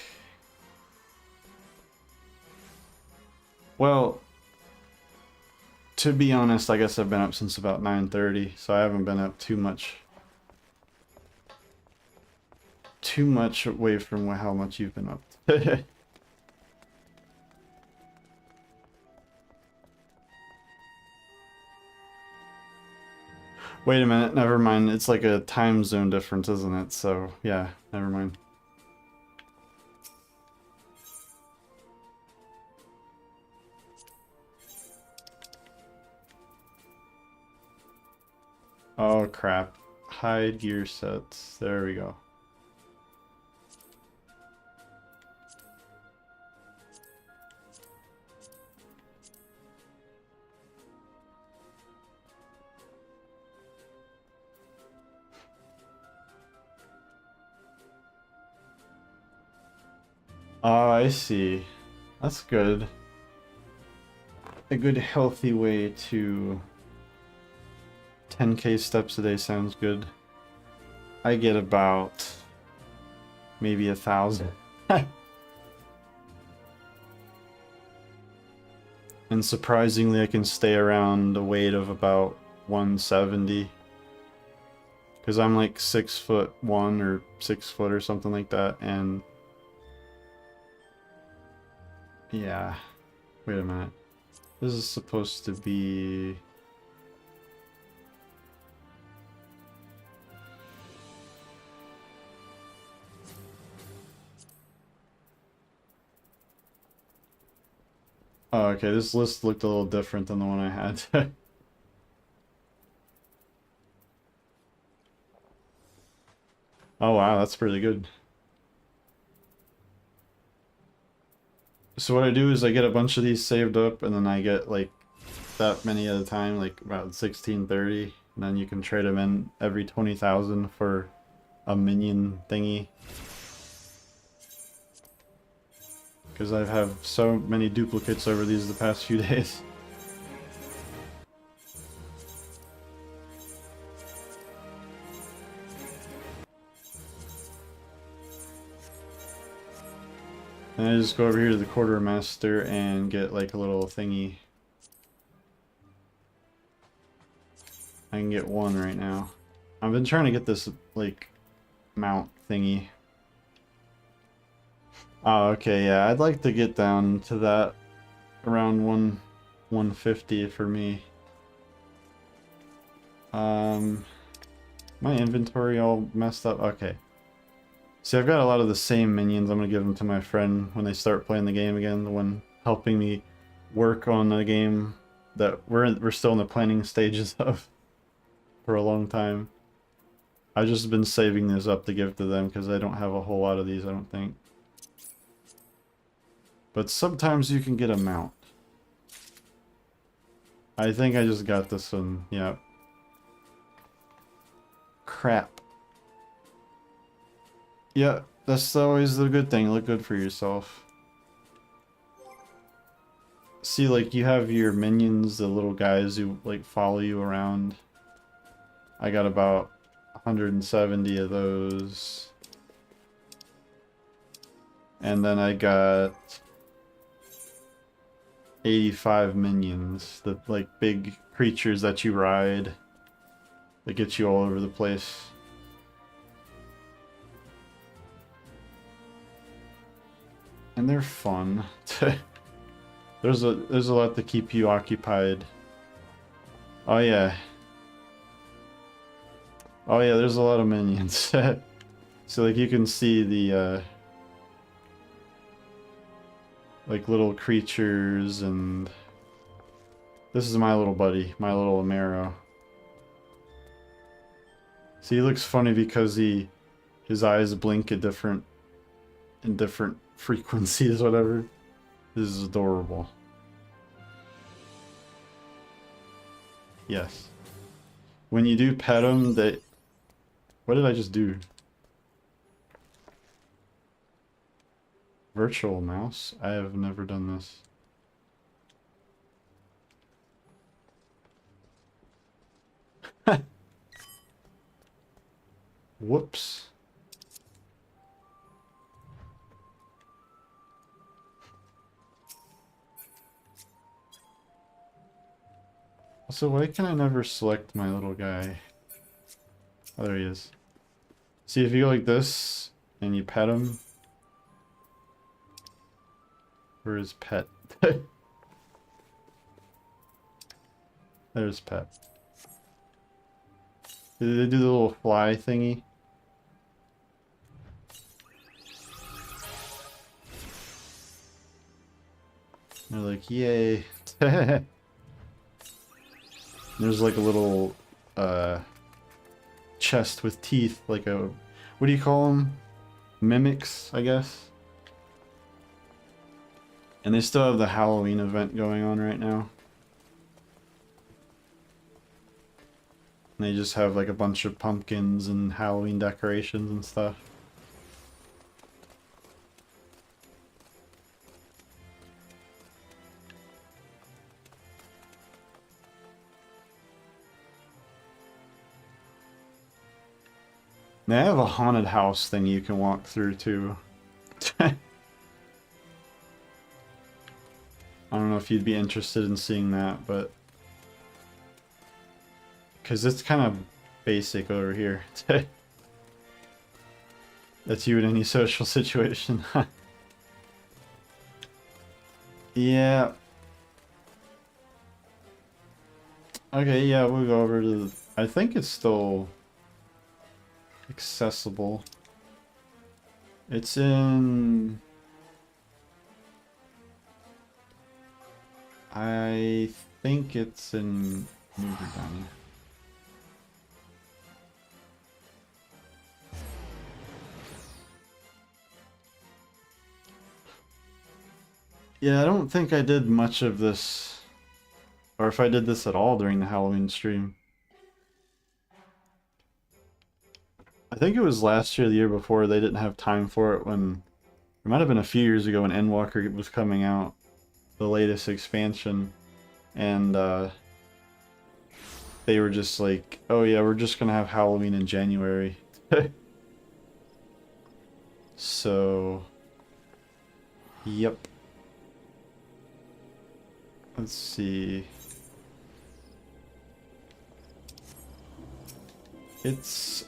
Well, to be honest, I guess I've been up since about 9:30, so I haven't been up too much away from how much you've been up. Wait a minute, never mind. It's like a time zone difference, isn't it? So, yeah, never mind. Oh crap. Hide gear sets. There we go. Oh, I see. That's good. A good healthy way to... 10k steps a day sounds good. I get about... maybe 1,000. And surprisingly, I can stay around a weight of about 170. Because I'm like 6'1" or 6 foot or something like that, and yeah. Wait a minute. This is supposed to be... Oh, okay, this list looked a little different than the one I had. Oh wow, that's pretty good. So what I do is I get a bunch of these saved up, and then I get like that many at a time, like about 1630, and then you can trade them in every 20,000 for a minion thingy. Because I have so many duplicates over these the past few days. And I just go over here to the quartermaster and get like a little thingy. I can get one right now. I've been trying to get this like mount thingy. Oh, okay, yeah, I'd like to get down to that around 150 for me. My inventory all messed up. Okay. See, I've got a lot of the same minions. I'm gonna give them to my friend when they start playing the game again, the one helping me work on the game that we're still in the planning stages of for a long time. I've just been saving this up to give to them because I don't have a whole lot of these, I don't think. But sometimes you can get a mount. I think I just got this one, yeah. Crap. Yeah, that's always the good thing. Look good for yourself. See, like, you have your minions, the little guys who, like, follow you around. I got about 170 of those. And then I got 85 minions. The, like, big creatures that you ride. That get you all over the place. And they're fun. There's a lot to keep you occupied. Oh yeah. Oh yeah, there's a lot of minions. So like you can see the like little creatures, and this is my little buddy, my little Amaro. See, he looks funny because his eyes blink at different frequencies, whatever. This is adorable. Yes. When you do pet them, they... What did I just do? Virtual mouse? I have never done this. Whoops. Also, why can I never select my little guy? Oh, there he is. See, if you go like this, and you pet him... Where is pet? There's pet. Did they do the little fly thingy? They're like, yay. There's like a little chest with teeth, like a, what do you call them? Mimics, I guess. And they still have the Halloween event going on right now. And they just have like a bunch of pumpkins and Halloween decorations and stuff. They have a haunted house thing you can walk through too. I don't know if you'd be interested in seeing that, but because it's kind of basic over here. That's you in any social situation. Yeah. Okay, yeah, we'll go over to the... I think it's still accessible. It's in... I think it's in New Britannia. Yeah, I don't think I did much of this, or if I did this at all during the Halloween stream. I think it was last year, the year before, they didn't have time for it when... It might have been a few years ago when Endwalker was coming out, the latest expansion, and they were just like, oh yeah, we're just gonna have Halloween in January. So... Yep. Let's see. It's...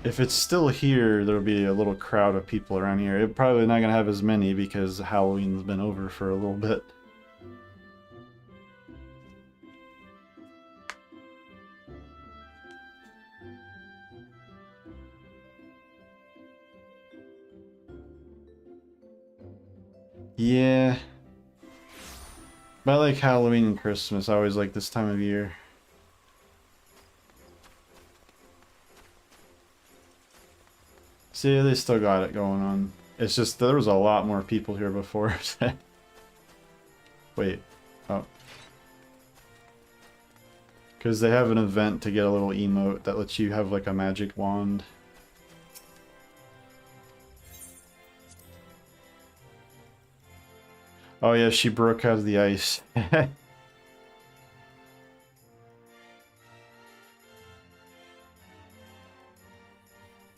If it's still here, there'll be a little crowd of people around here. It's probably not gonna have as many because Halloween's been over for a little bit. Yeah. But I like Halloween and Christmas. I always like this time of year. See, they still got it going on. It's just there was a lot more people here before. Wait. Oh. Because they have an event to get a little emote that lets you have like a magic wand. Oh yeah, she broke out of the ice.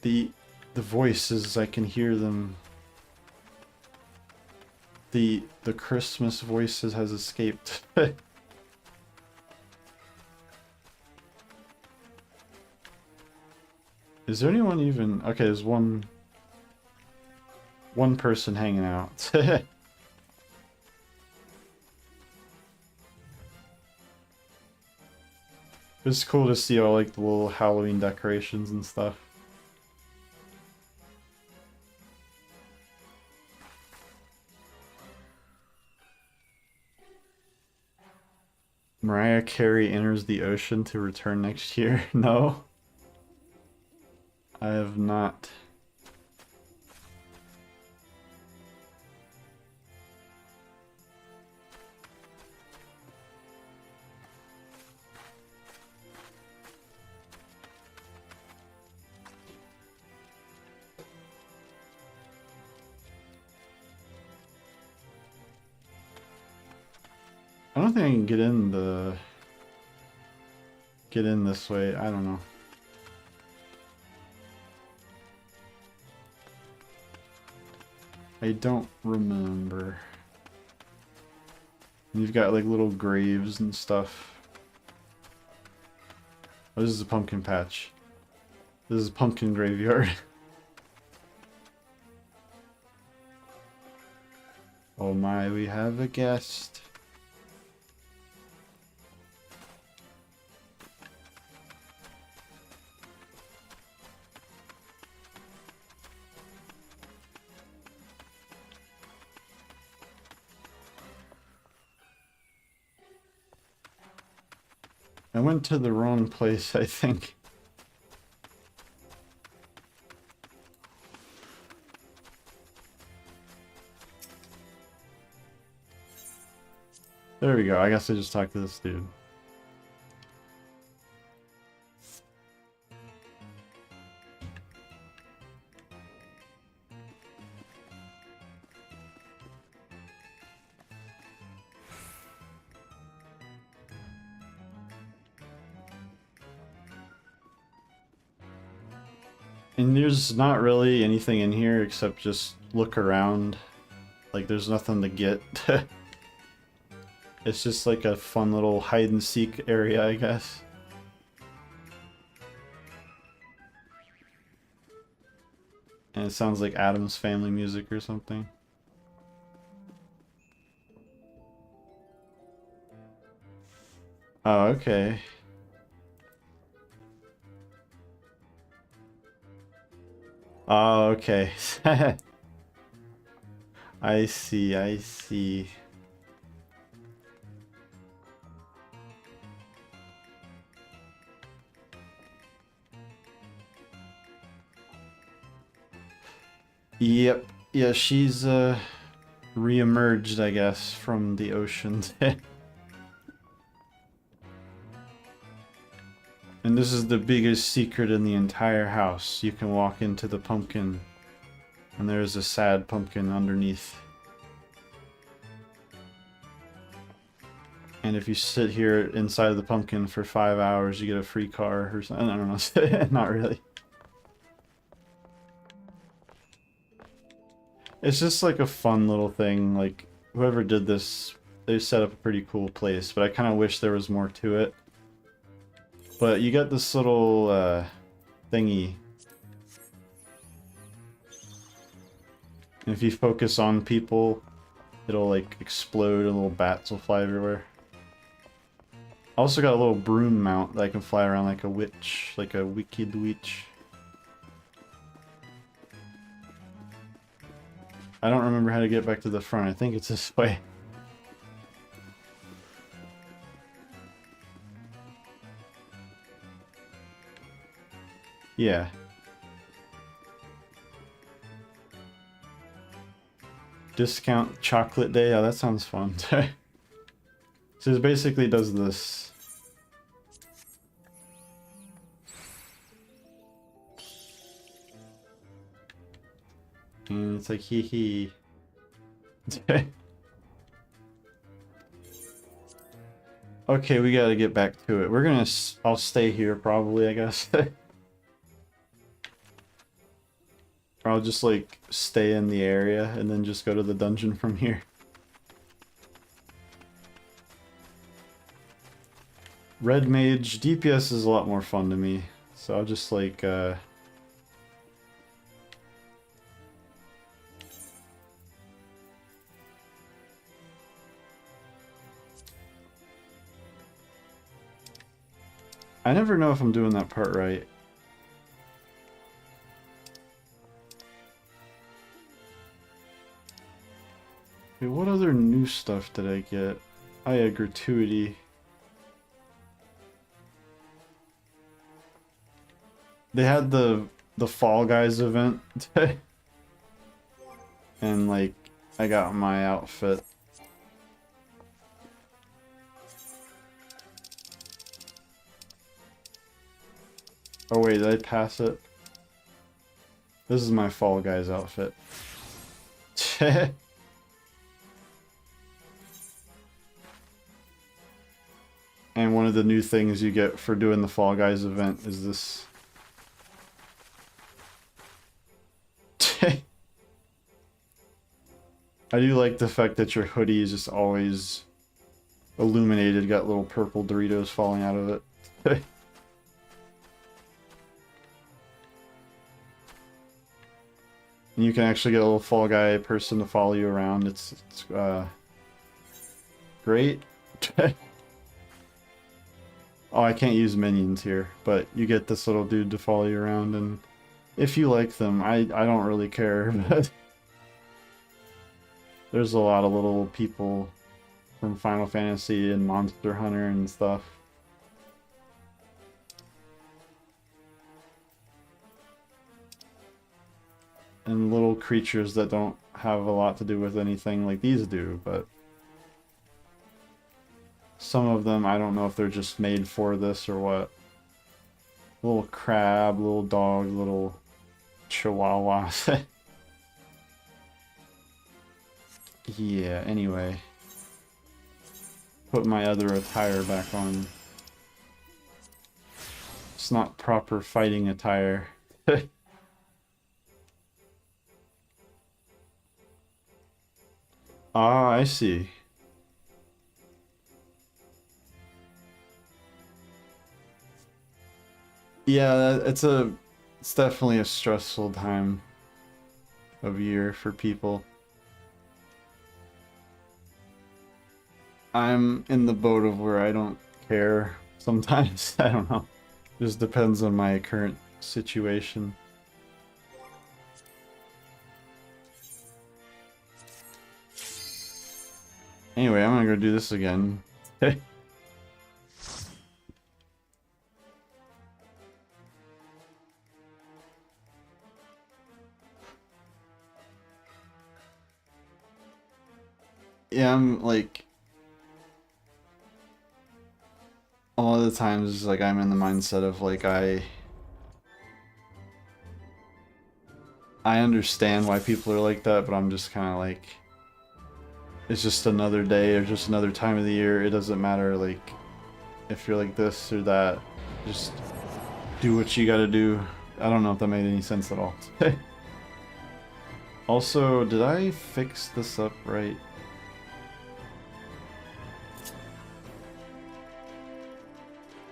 The voices, I can hear them. The Christmas voices has escaped. Is there anyone even... Okay, there's one person hanging out. It's cool to see all like the little Halloween decorations and stuff. Mariah Carey enters the ocean to return next year. No. I have not. I don't think I can get in this way. I don't know. I don't remember. And you've got like little graves and stuff. Oh, this is a pumpkin patch. This is a pumpkin graveyard. Oh my, we have a guest. I went to the wrong place, I think. There we go. I guess I just talked to this dude. And there's not really anything in here except just look around. Like, there's nothing to get. It's just like a fun little hide and seek area, I guess. And it sounds like Adam's Family music or something. Oh, okay. Oh, okay. I see, I see. Yep. Yeah, she's re-emerged, I guess, from the ocean. And this is the biggest secret in the entire house. You can walk into the pumpkin, and there's a sad pumpkin underneath. And if you sit here inside of the pumpkin for 5 hours, you get a free car or something. I don't know. Not really. It's just like a fun little thing. Like, whoever did this, they set up a pretty cool place, but I kind of wish there was more to it. But you got this little thingy. And if you focus on people, it'll like explode and little bats will fly everywhere. I also got a little broom mount that I can fly around like a witch, like a wicked witch. I don't remember how to get back to the front. I think it's this way. Yeah. Discount chocolate day. Yeah, that sounds fun. So it basically does this. And it's like hee hee. Okay, we gotta get back to it. We're gonna... I'll stay here probably, I guess. Or I'll just like stay in the area and then just go to the dungeon from here. Red Mage, DPS is a lot more fun to me. So I'll just like I never know if I'm doing that part right. Okay, what other new stuff did I get? I had gratuity. They had the Fall Guys event. And like I got my outfit. Oh wait, did I pass it? This is my Fall Guys outfit. And one of the new things you get for doing the Fall Guys event is this. I do like the fact that your hoodie is just always illuminated, got little purple Doritos falling out of it. And you can actually get a little Fall Guy person to follow you around. It's great. Oh, I can't use minions here, but you get this little dude to follow you around, and if you like them, I don't really care, but there's a lot of little people from Final Fantasy and Monster Hunter and stuff. And little creatures that don't have a lot to do with anything like these do, but some of them, I don't know if they're just made for this or what. Little crab, little dog, little chihuahua. Yeah, anyway. Put my other attire back on. It's not proper fighting attire. Ah, I see. Yeah, it's definitely a stressful time of year for people. I'm in the boat of where I don't care sometimes. I don't know. Just depends on my current situation. Anyway, I'm gonna go do this again. Yeah, I'm like a lot of the times like I'm in the mindset of like I understand why people are like that, but I'm just kind of like it's just another day or just another time of the year. It doesn't matter like if you're like this or that. Just do what you gotta do. I don't know if that made any sense at all. Also, did I fix this up right?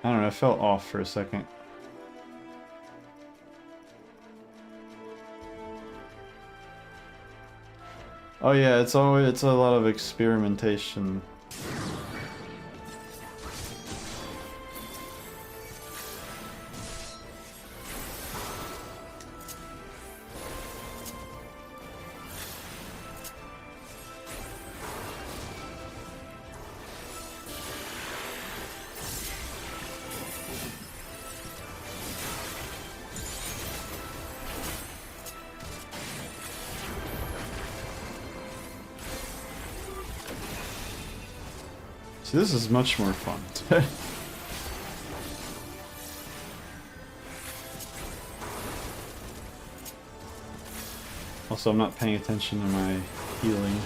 I don't know, I felt off for a second. Oh yeah, it's a lot of experimentation. See, this is much more fun. Also, I'm not paying attention to my healing.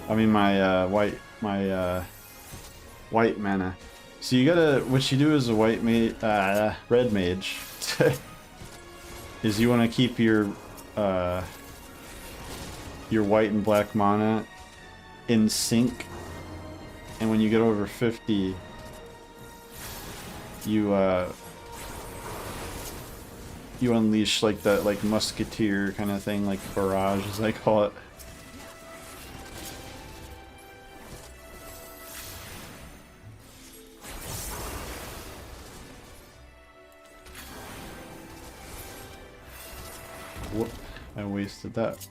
I mean, my white mana. So you gotta, what you do as a red mage, is you want to keep your white and black mana in sync, and when you get over 50, you unleash like that like musketeer kind of thing, like barrage as I call it. Whoop, I wasted that.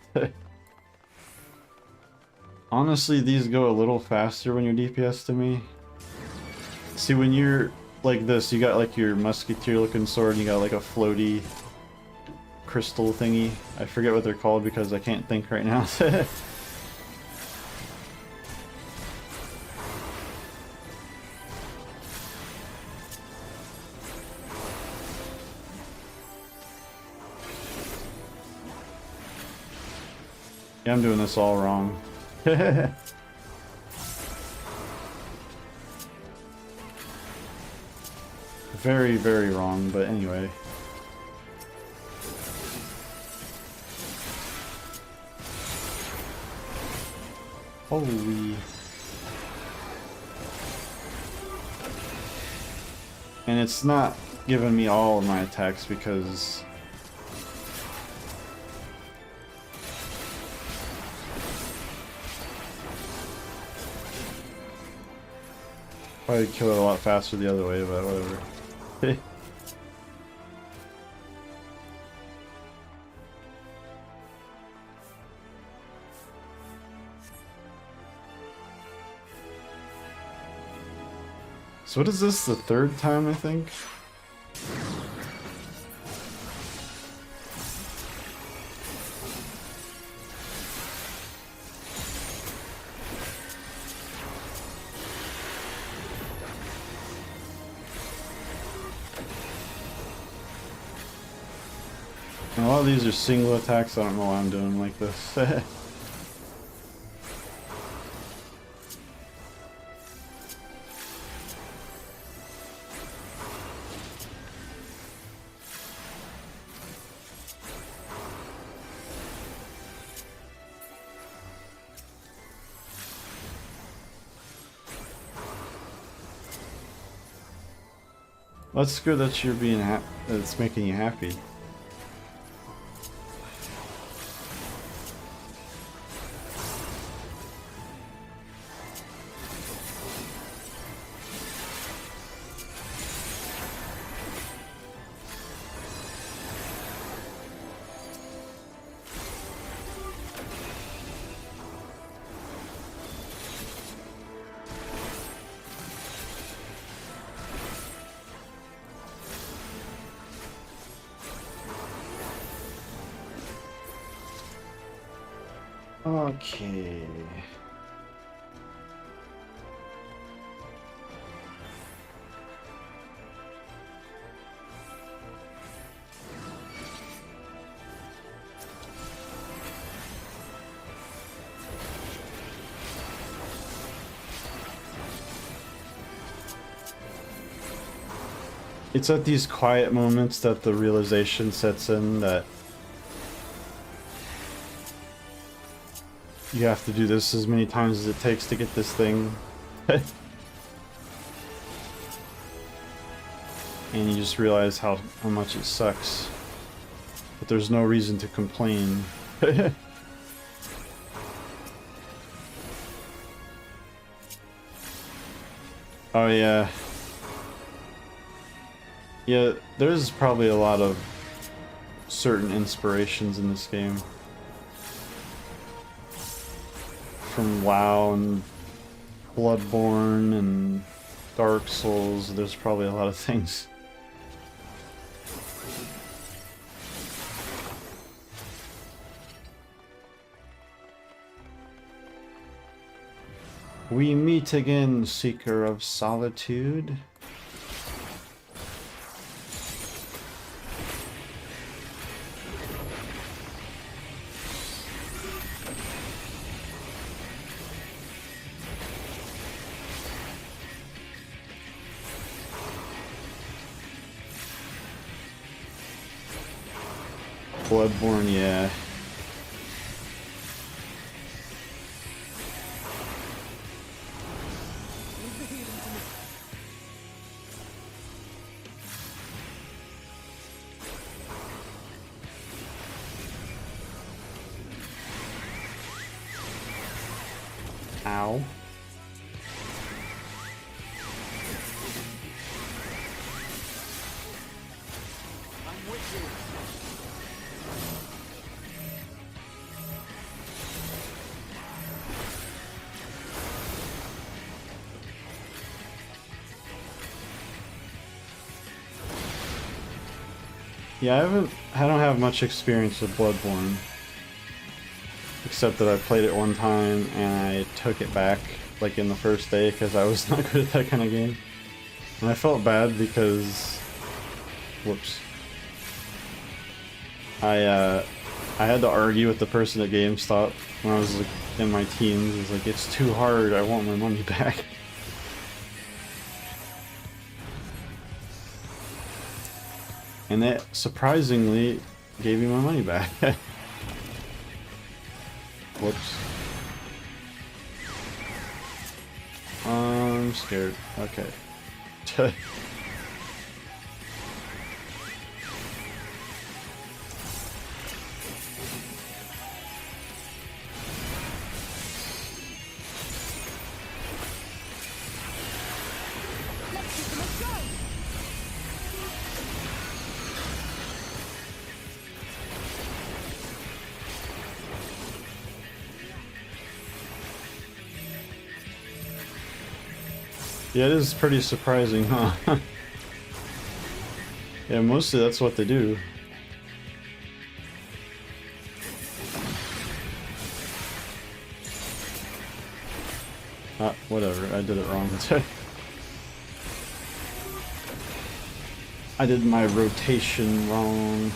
Honestly, these go a little faster when you're DPS to me. See, when you're like this, you got like your musketeer looking sword, and you got like a floaty crystal thingy. I forget what they're called because I can't think right now. Yeah, I'm doing this all wrong. Very, very wrong, but anyway. Holy. And it's not giving me all of my attacks because probably kill it a lot faster the other way, but whatever. So what is this, the third time, I think? And a lot of these are single attacks, I don't know why I'm doing like this. That's good that you're being that it's making you happy. Okay. It's at these quiet moments that the realization sets in that you have to do this as many times as it takes to get this thing. And you just realize how much it sucks. But there's no reason to complain. Oh yeah. Yeah, there's probably a lot of certain inspirations in this game. From WoW and Bloodborne and Dark Souls, there's probably a lot of things. We meet again, Seeker of Solitude. Bloodborne, yeah. Ow. I'm with you. Yeah, I don't have much experience with Bloodborne. Except that I played it one time and I took it back like in the first day because I was not good at that kind of game. And I felt bad because whoops. I had to argue with the person at GameStop when I was like in my teens. It was like, it's too hard, I want my money back. And that surprisingly gave me my money back. Whoops. I'm scared. Okay. Yeah, it is pretty surprising, huh? Yeah, mostly that's what they do. Ah, whatever, I did it wrong. I did my rotation wrong.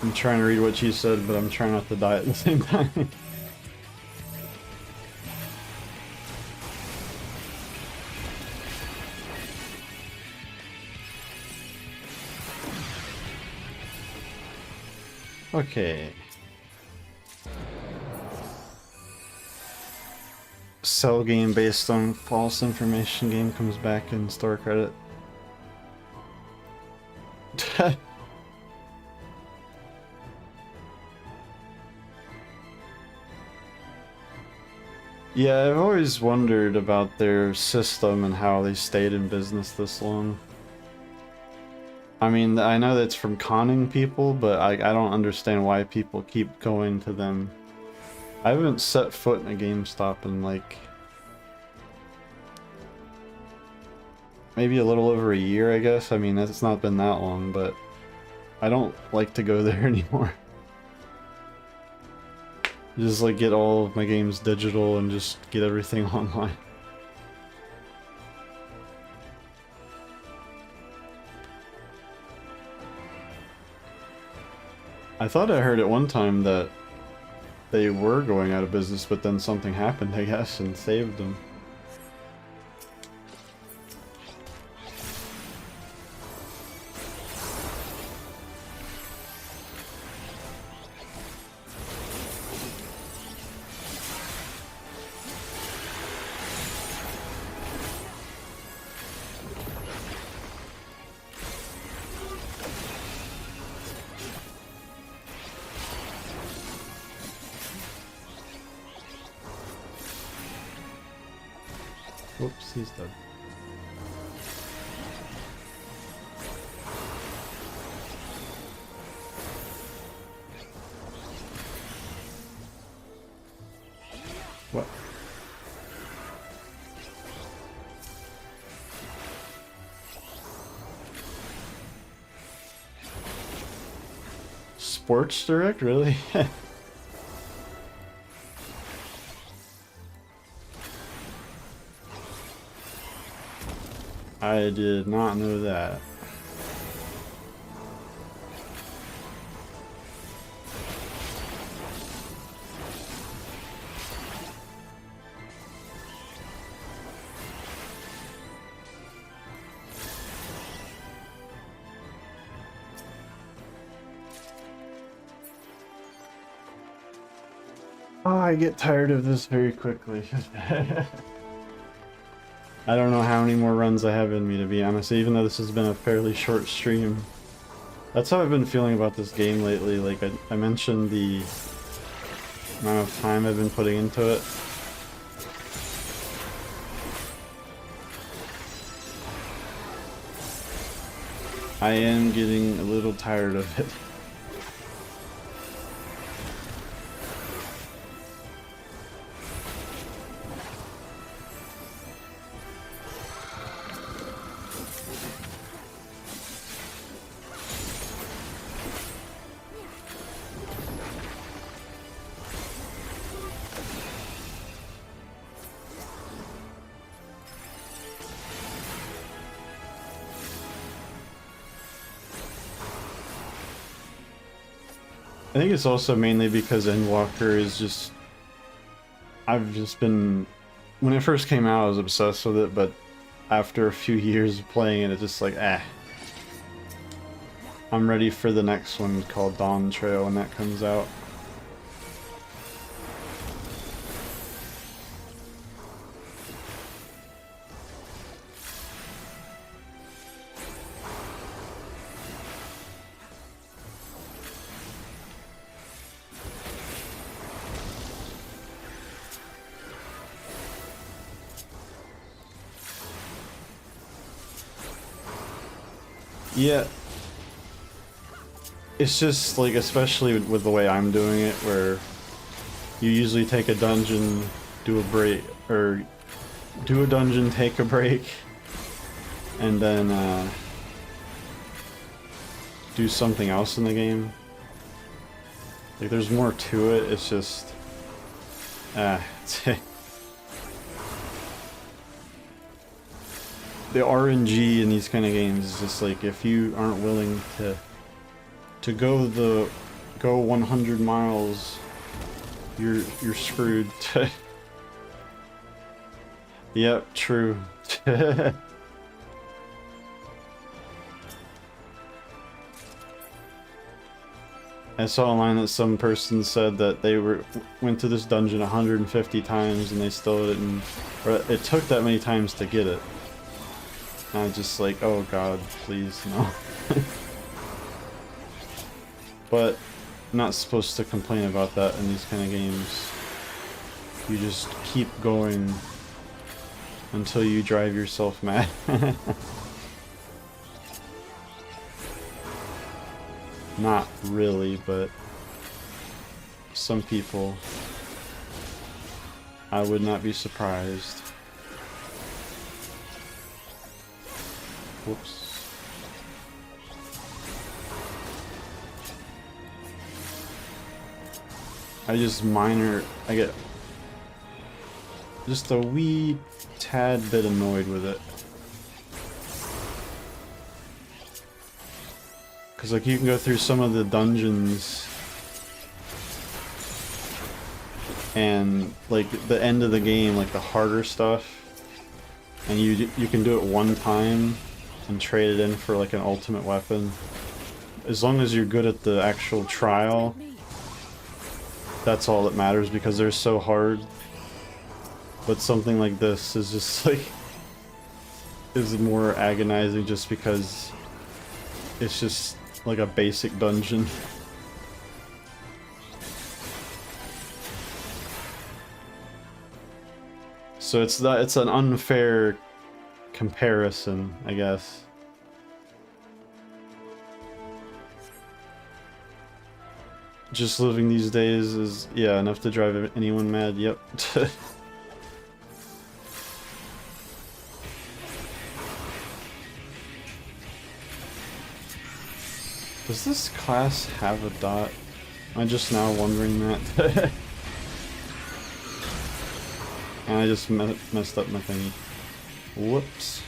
I'm trying to read what she said, but I'm trying not to die at the same time. Okay. Sell game based on false information, game comes back in store credit. Yeah, I've always wondered about their system and how they stayed in business this long. I mean, I know that's from conning people, but I don't understand why people keep going to them. I haven't set foot in a GameStop in like maybe a little over a year, I guess. I mean, it's not been that long, but I don't like to go there anymore. Just like get all of my games digital and just get everything online. I thought I heard at one time that they were going out of business, but then something happened, I guess, and saved them. Whoops, he's dead. What? Sports Direct, really? I did not know that. Oh, I get tired of this very quickly. I don't know how many more runs I have in me, to be honest, even though this has been a fairly short stream. That's how I've been feeling about this game lately. Like, I mentioned the amount of time I've been putting into it. I am getting a little tired of it. I think it's also mainly because Endwalker is just... I've just been... When it first came out, I was obsessed with it, but after a few years of playing it, it's just like, eh. I'm ready for the next one called Dawn Trail when that comes out. Yeah, it's just like, especially with the way I'm doing it, where you usually take a dungeon, do a break, or do a dungeon, take a break, and then do something else in the game. Like, there's more to it, it's just... the RNG in these kind of games is just like, if you aren't willing to go the go 100 miles, you're screwed. Yep, true. I saw online that some person said that they went to this dungeon 150 times and they still didn't, or it took that many times to get it. And I was just like, oh god, please, no. But I'm not supposed to complain about that in these kind of games. You just keep going until you drive yourself mad. Not really, but some people, I would not be surprised. Whoops. I get just a wee tad bit annoyed with it. Cause like you can go through some of the dungeons and like the end of the game, like the harder stuff, and you can do it one time and trade it in for like an ultimate weapon. As long as you're good at the actual trial, that's all that matters because they're so hard. But something like this is just like is more agonizing just because it's just like a basic dungeon. So it's an unfair comparison, I guess. Just living these days is, yeah, enough to drive anyone mad, yep. Does this class have a dot? I'm just now wondering that. And I just messed up my thing. Whoops.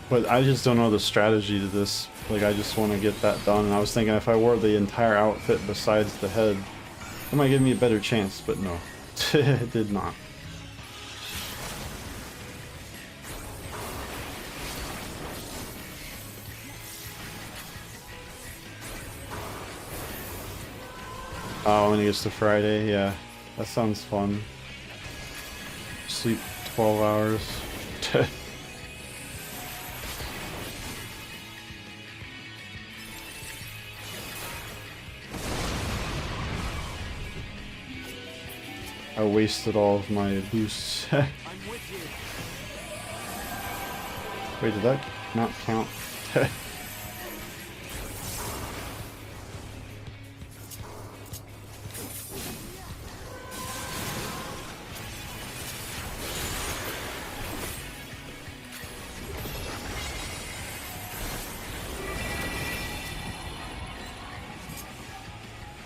But I just don't know the strategy to this. Like, I just want to get that done. And I was thinking if I wore the entire outfit besides the head, it might give me a better chance, but no. It did not. Oh, when it gets to Friday, yeah. That sounds fun. Sleep 12 hours. I wasted all of my boosts. I'm with you. Wait, did that not count?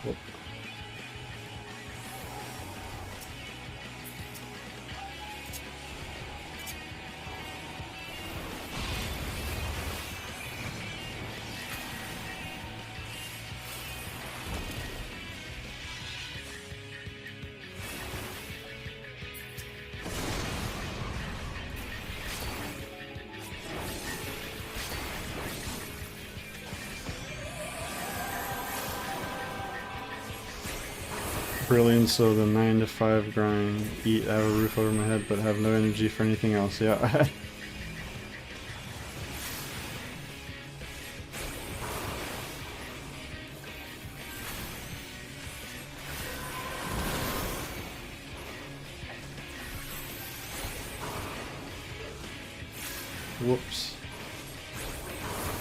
Whoop. Brilliance of the 9 to 5 grind. Eat, have a roof over my head, but have no energy for anything else. Yeah. Whoops.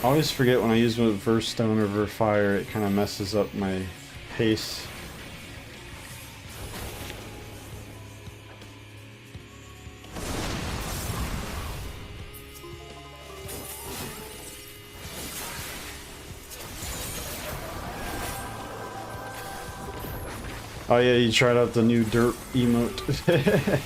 I always forget when I use Verstone or Verfire, it kind of messes up my pace. Oh yeah, you tried out the new dirt emote.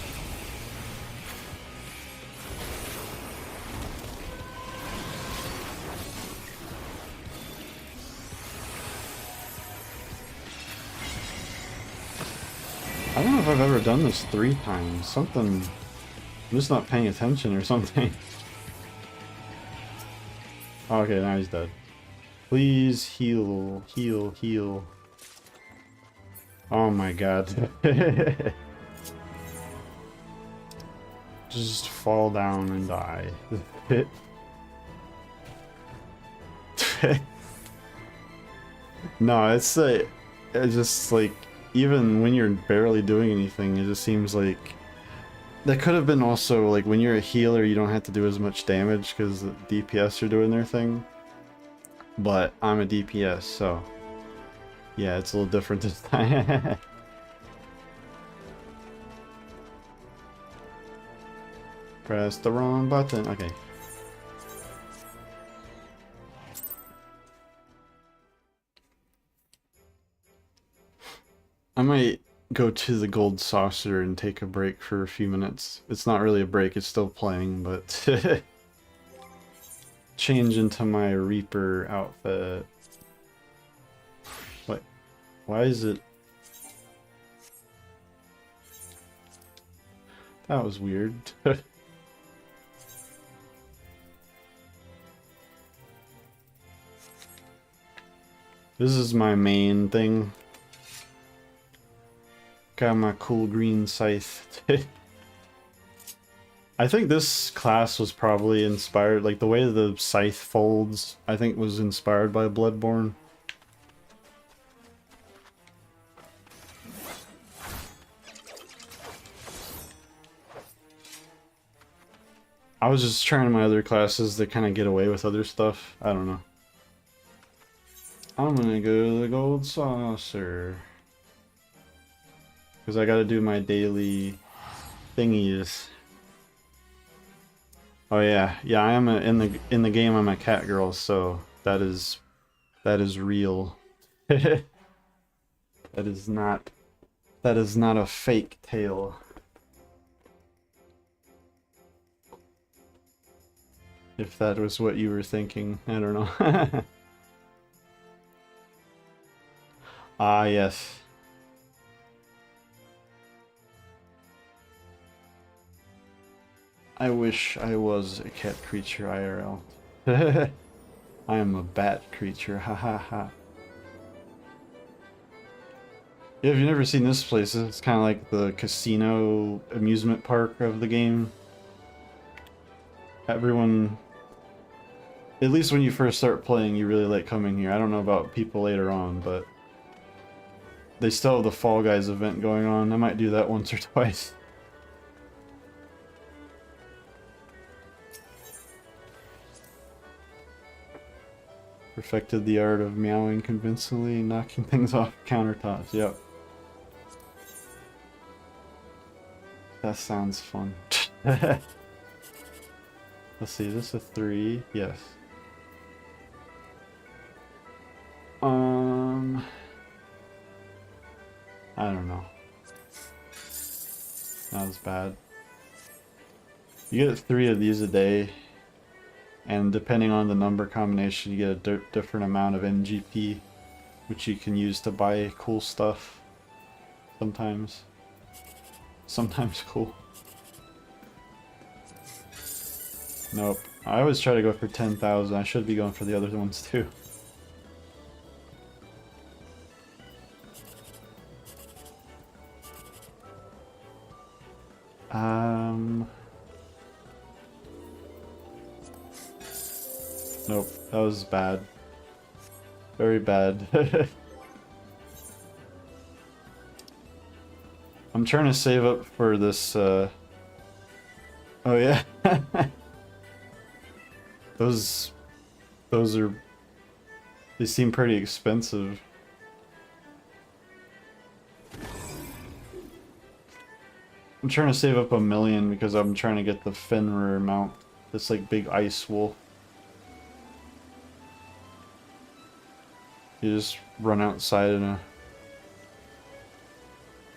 I don't know if I've ever done this 3 times. Something... I'm just not paying attention or something. Okay, now he's dead. Please heal, heal, heal. Oh my god. Just fall down and die. No, it's just like, even when you're barely doing anything, it just seems like that could have been also like when you're a healer, you don't have to do as much damage because the DPS are doing their thing. But I'm a DPS, so yeah, it's a little different this time. Press the wrong button. Okay. I might go to the gold saucer and take a break for a few minutes. It's not really a break, it's still playing, but change into my Reaper outfit. What? Why is it? That was weird. This is my main thing. Got my cool green scythe. I think this class was probably inspired, like the way the scythe folds, I think was inspired by Bloodborne. I was just trying my other classes to kind of get away with other stuff. I don't know. I'm gonna go to the gold saucer. Because I gotta do my daily thingies. Oh yeah, yeah. I am in the game. I'm a cat girl, so that is real. That is not a fake tale. If that was what you were thinking, I don't know. Ah yes. I wish I was a cat creature IRL. I am a bat creature, ha ha ha. Yeah, if you've never seen this place, it's kind of like the casino amusement park of the game. Everyone, at least when you first start playing, you really like coming here. I don't know about people later on, but they still have the Fall Guys event going on. I might do that once or twice. Perfected the art of meowing convincingly, knocking things off countertops. Yep. That sounds fun. Let's see, is this a 3? Yes. I don't know. Not as bad. You get 3 of these a day, and depending on the number combination, you get a different amount of NGP, which you can use to buy cool stuff. Sometimes. Sometimes cool. Nope. I always try to go for 10,000. I should be going for the other ones too. Nope, that was bad. Very bad. I'm trying to save up for this, Oh yeah. Those are... They seem pretty expensive. I'm trying to save up $1 million because I'm trying to get the Fenrir mount. This like big ice wolf. You just run outside in a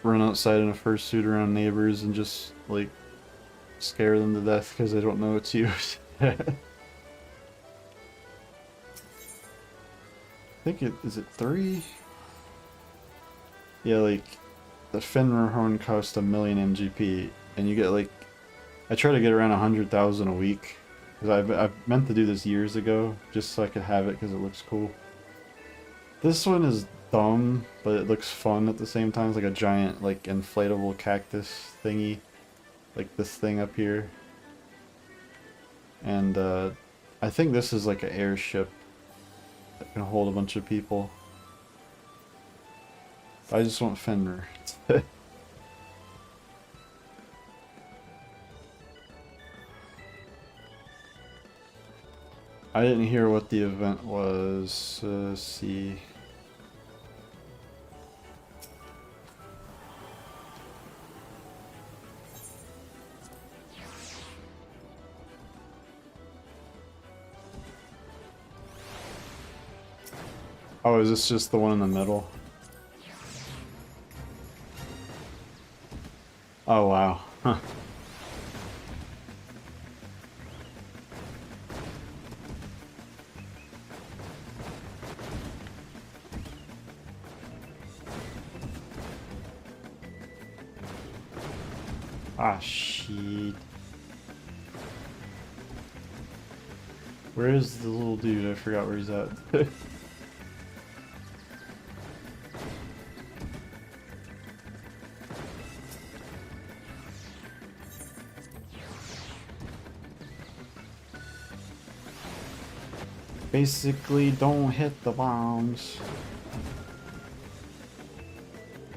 run outside in a fursuit around neighbors and just like scare them to death because they don't know it's you. I think is it 3? Yeah, like the Fenrir horn costs 1,000,000 MGP, and you get like, I try to get around 100,000 a week because I've meant to do this years ago just so I could have it because it looks cool. This one is dumb, but it looks fun at the same time. It's like a giant like inflatable cactus thingy, like this thing up here. And I think this is like an airship that can hold a bunch of people. I just want Fenrir. I didn't hear what the event was. Let's see. Oh, is this just the one in the middle? Oh, wow. Huh. Ah, shit. Where is the little dude? I forgot where he's at. Basically, don't hit the bombs.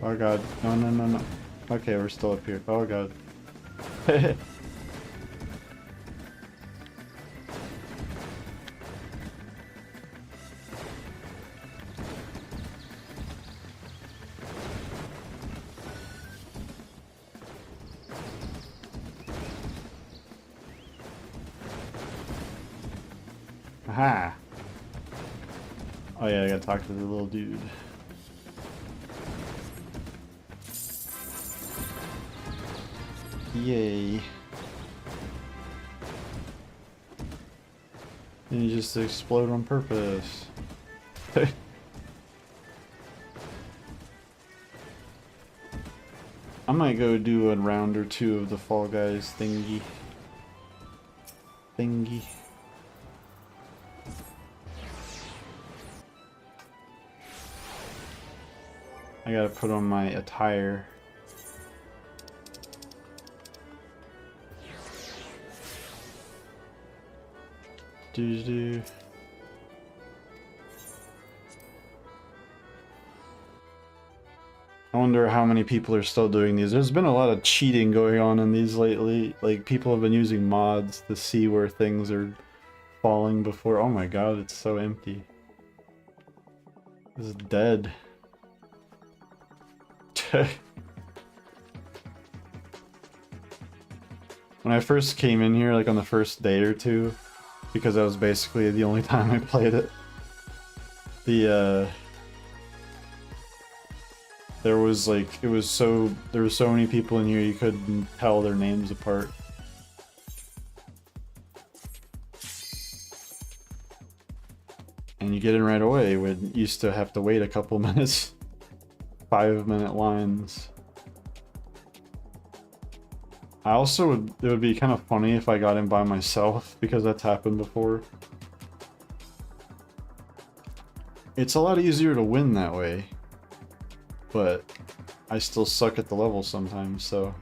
Oh god. No, no, no, no. Okay, we're still up here. Oh god. Aha! Oh yeah, I gotta talk to the little dude. Yay. And you just explode on purpose. I might go do a round or two of the Fall Guys thingy. I gotta put on my attire. I wonder how many people are still doing these. There's been a lot of cheating going on in these lately. Like, people have been using mods to see where things are falling before. Oh my god, it's so empty. This is dead. When I first came in here, like on the first day or two, because that was basically the only time I played it, there was so many people in here you couldn't tell their names apart. And you get in right away when you used to have to wait a couple minutes. 5-minute lines. It would be kind of funny if I got in by myself, because that's happened before. It's a lot easier to win that way, but I still suck at the level sometimes, so...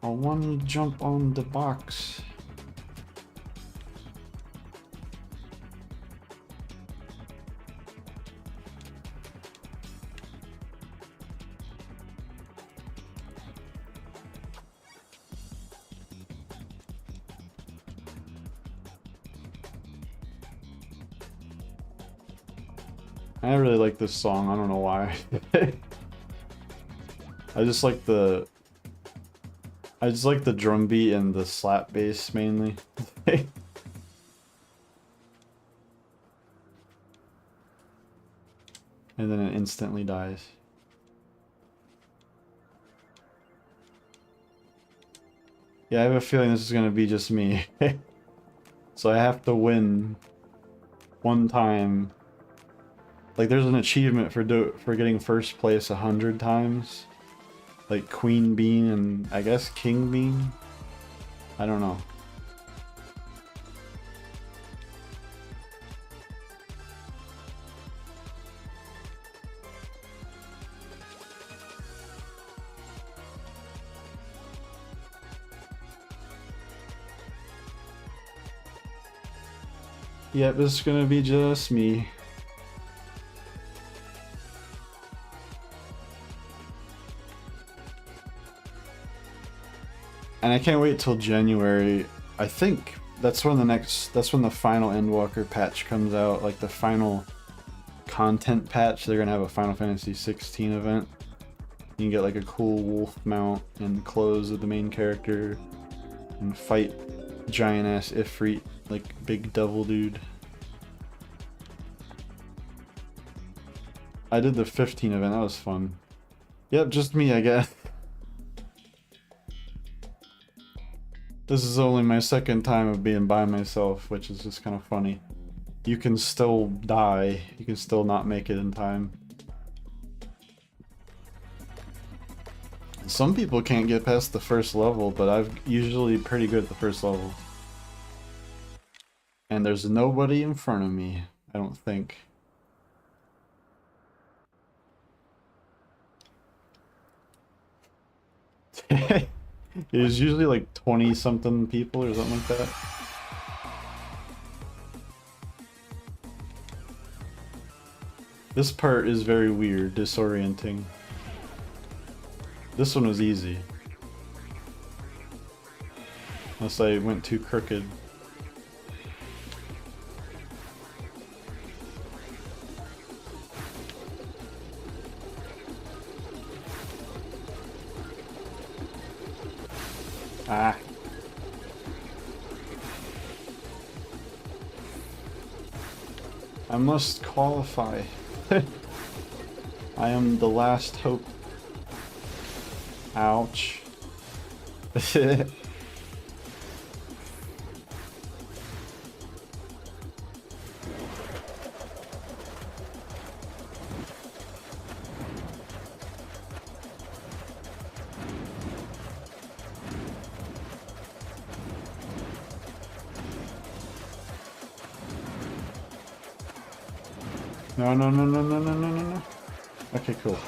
I want to jump on the box. I really like this song, I don't know why. I just like the I just like the drum beat and the slap bass mainly. And then it instantly dies. Yeah, I have a feeling this is gonna be just me. So I have to win one time. Like there's an achievement for getting first place 100 times. Like Queen Bean and I guess King Bean? I don't know. Yep, this is gonna be just me. And I can't wait till January. I think that's when the final Endwalker patch comes out, like the final content patch. They're gonna have a Final Fantasy 16 event. You can get like a cool wolf mount and clothes of the main character and fight giant ass Ifrit, like big devil dude. I did the 15 event, that was fun. Yep, just me, I guess. This is only my second time of being by myself, which is just kind of funny. You can still die, you can still not make it in time. Some people can't get past the first level, but I'm usually pretty good at the first level. And there's nobody in front of me, I don't think. There's usually like 20 something people or something like that. This part is very weird, disorienting. This one was easy. Unless I went too crooked. Ah. I must qualify. I am the last hope. Ouch. No, no, no, no, no, no, no, no, no. Okay, cool.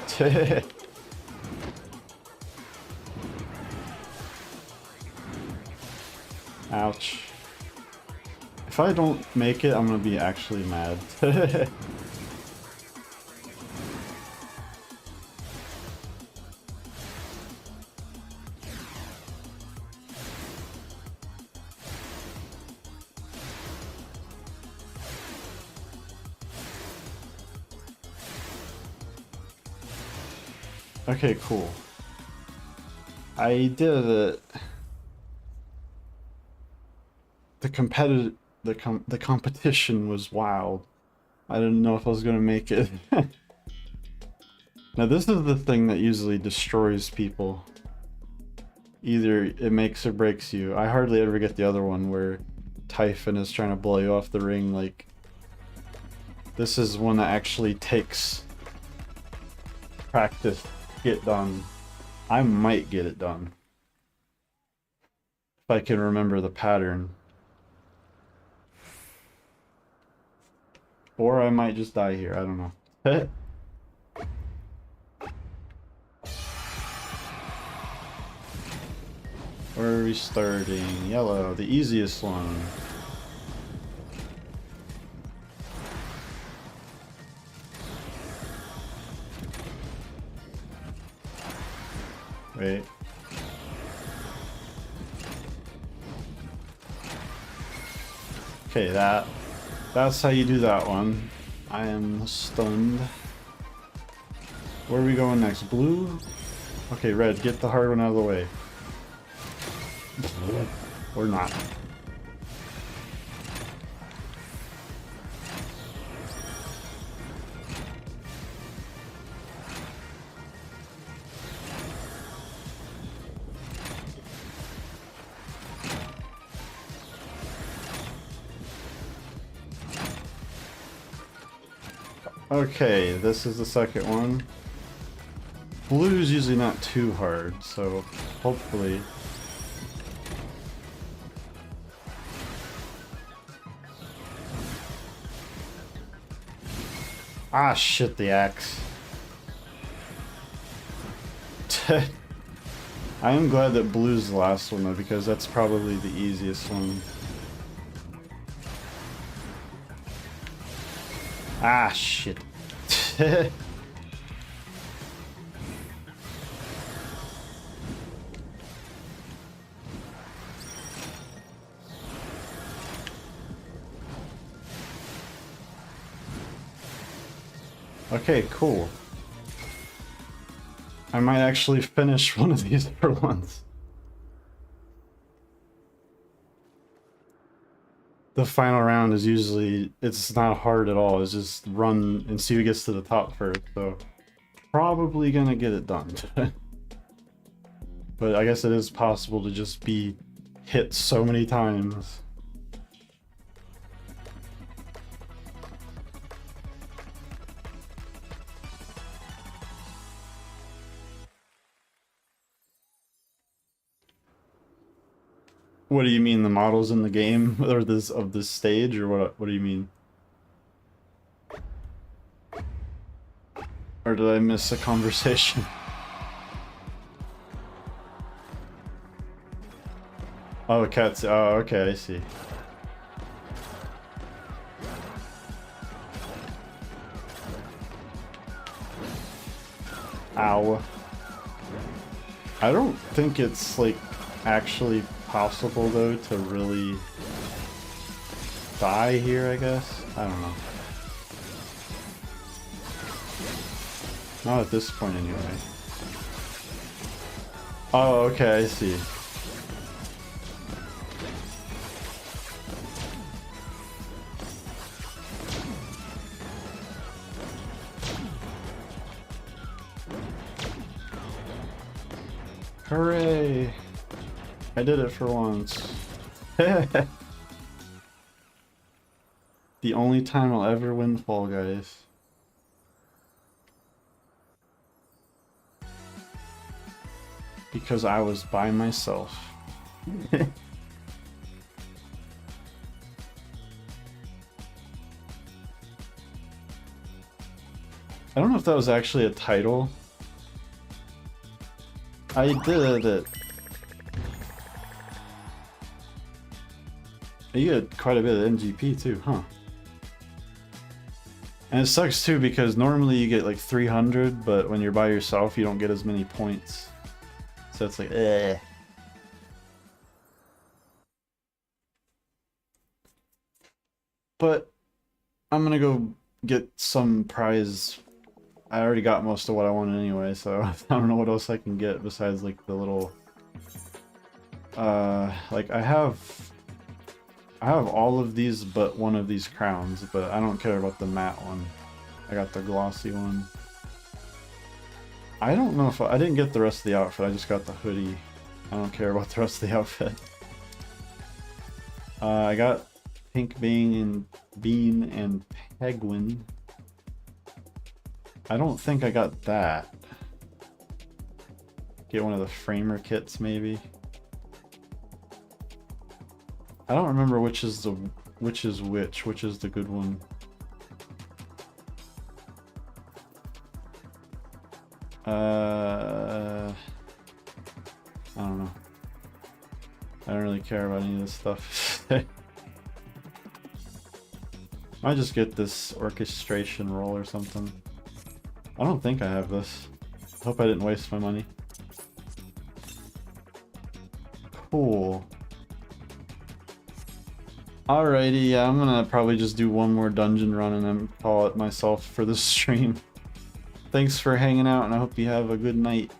Ouch. If I don't make it, I'm gonna be actually mad. Okay, cool. I did it. The competition was wild. I didn't know if I was gonna make it. Now this is the thing that usually destroys people. Either it makes or breaks you. I hardly ever get the other one where Typhon is trying to blow you off the ring. Like, this is one that actually takes practice to get done. I might get it done if I can remember the pattern. Or I might just die here, I don't know. Where are we starting? Yellow, the easiest one. Wait. Okay, that's how you do that one. I am stunned. Where are we going next? Blue? Okay, red, get the hard one out of the way. Or not. Okay, this is the second one. Blue's usually not too hard, so hopefully. Ah, shit, the axe. I am glad that blue's the last one though, because that's probably the easiest one. Ah, shit. Okay, cool. I might actually finish one of these for once. The final round is usually, it's not hard at all, it's just run and see who gets to the top first, so probably gonna get it done. But I guess it is possible to just be hit so many times. What do you mean, the models in the game or this of this stage, or what do you mean? Or did I miss a conversation? Oh, cats. Oh, okay, I see. Ow. I don't think it's like actually possible though to really die here, I guess. I don't know. Not at this point anyway. Oh, okay, I see. Hooray! I did it for once. The only time I'll ever win Fall Guys. Because I was by myself. I don't know if that was actually a title. I did it. You get quite a bit of MGP too, huh? And it sucks too because normally you get like 300, but when you're by yourself you don't get as many points. So it's like, eh. But I'm gonna go get some prize. I already got most of what I wanted anyway, so I don't know what else I can get besides like the little like I have all of these but one of these crowns, but I don't care about the matte one. I got the glossy one. I don't know if I didn't get the rest of the outfit, I just got the hoodie. I don't care about the rest of the outfit. I got Pink Bean and Penguin. I don't think I got that. Get one of the framer kits maybe. I don't remember which is the which is the good one. I don't know. I don't really care about any of this stuff. Might just get this orchestration roll or something. I don't think I have this. Hope I didn't waste my money. Cool. Alrighty, yeah, I'm gonna probably just do one more dungeon run and then call it myself for this stream. Thanks for hanging out and I hope you have a good night.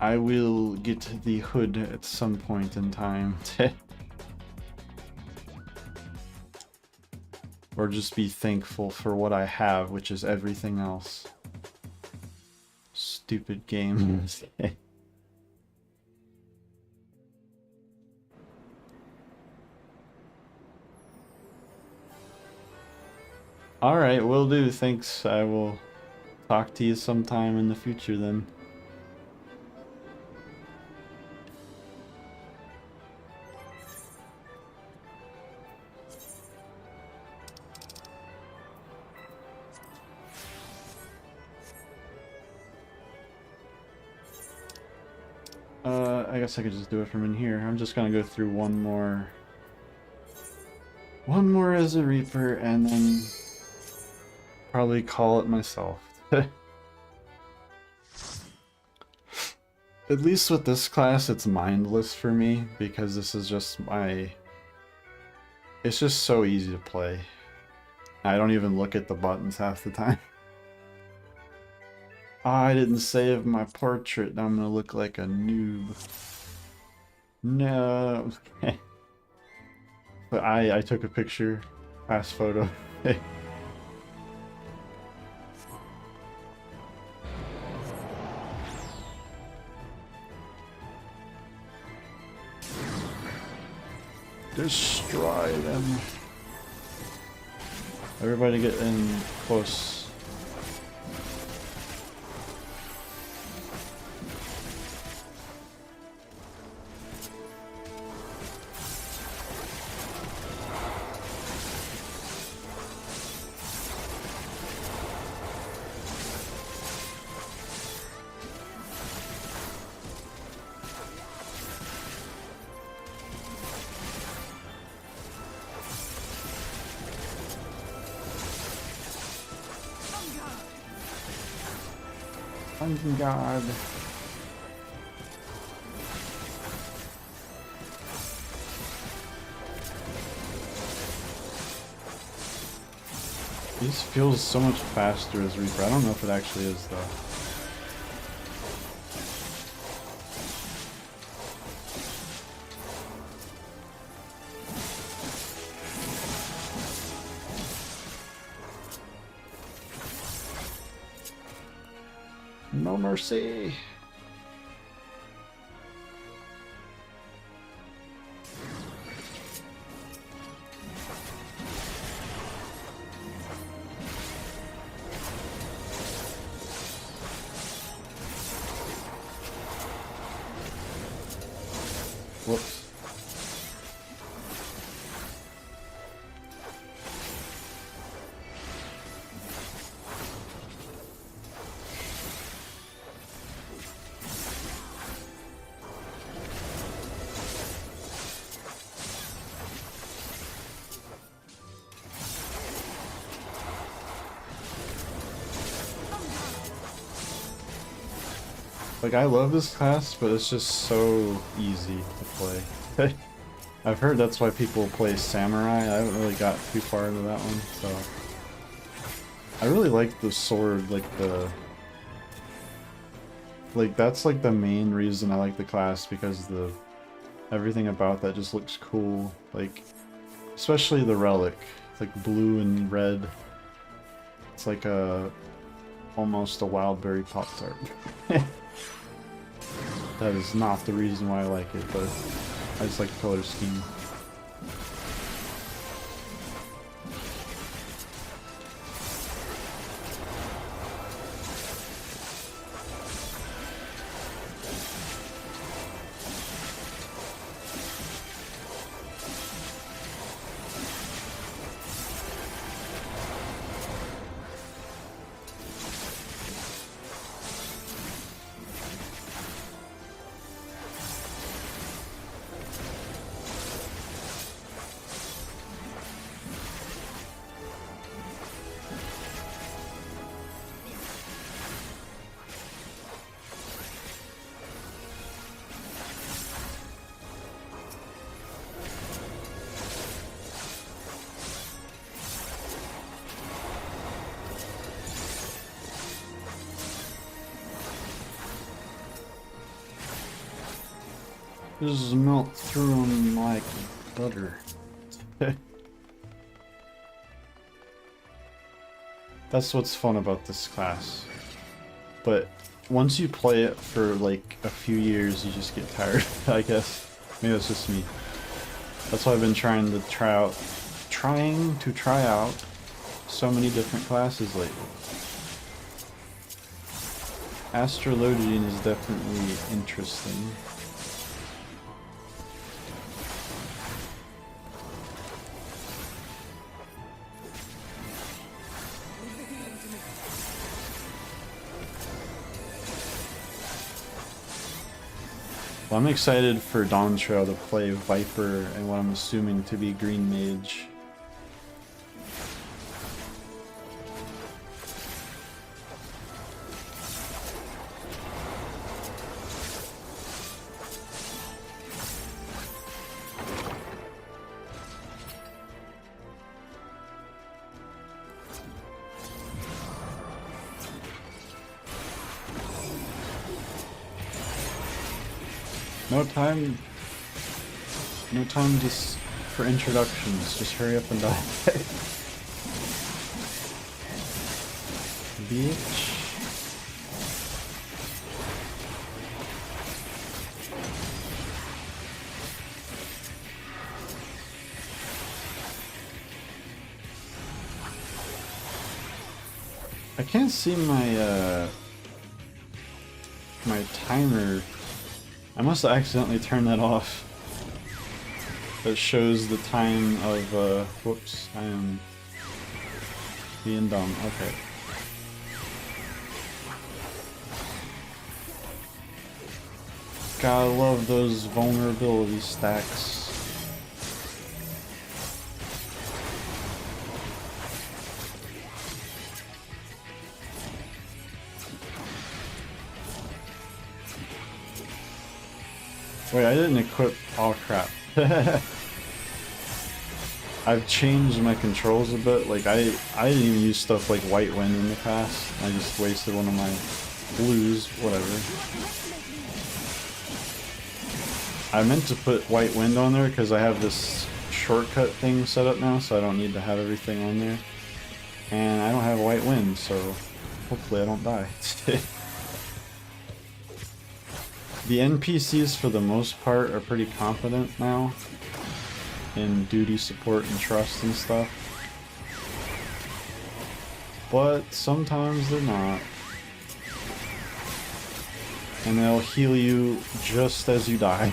I will get the hood at some point in time. Or just be thankful for what I have, which is everything else. Stupid game. Alright, will do. Thanks. I will talk to you sometime in the future then. I guess I could just do it from in here. I'm just gonna go through one more as a Reaper and then probably call it myself. At least with this class it's mindless for me because this is just it's just so easy to play. I don't even look at the buttons half the time. I didn't save my portrait. I'm gonna look like a noob. No. But I took a picture. Fast photo. Destroy them. Everybody get in close. Thank God. This feels so much faster as Reaper. I don't know if it actually is though. No mercy. Whoops. Like, I love this class, but it's just so easy to play. I've heard that's why people play Samurai. I haven't really got too far into that one, so... I really like the sword, that's like the main reason I like the class, because everything about that just looks cool. Like, especially the relic. It's like blue and red. It's like almost a Wildberry Pop-Tart. That is not the reason why I like it, but I just like the color scheme. Just melt through them like butter. That's what's fun about this class. But once you play it for like a few years, you just get tired, I guess. Maybe that's just me. That's why I've been trying to try out so many different classes lately. Astrologian is definitely interesting. Well, I'm excited for Dawn Trail to play Viper and what I'm assuming to be Green Mage. No time just for introductions. Just hurry up and die. Bitch. I can't see my my timer. I must have accidentally turned that off. That shows the time of, whoops, I am being dumb. Okay. Gotta love those vulnerability stacks. Wait, I didn't equip. Oh crap. I've changed my controls a bit. Like I didn't even use stuff like White Wind in the past. I just wasted one of my blues, whatever. I meant to put White Wind on there because I have this shortcut thing set up now, so I don't need to have everything on there. And I don't have White Wind, so hopefully I don't die. The NPCs for the most part are pretty competent now in duty, support, and trust and stuff. But sometimes they're not. And they'll heal you just as you die.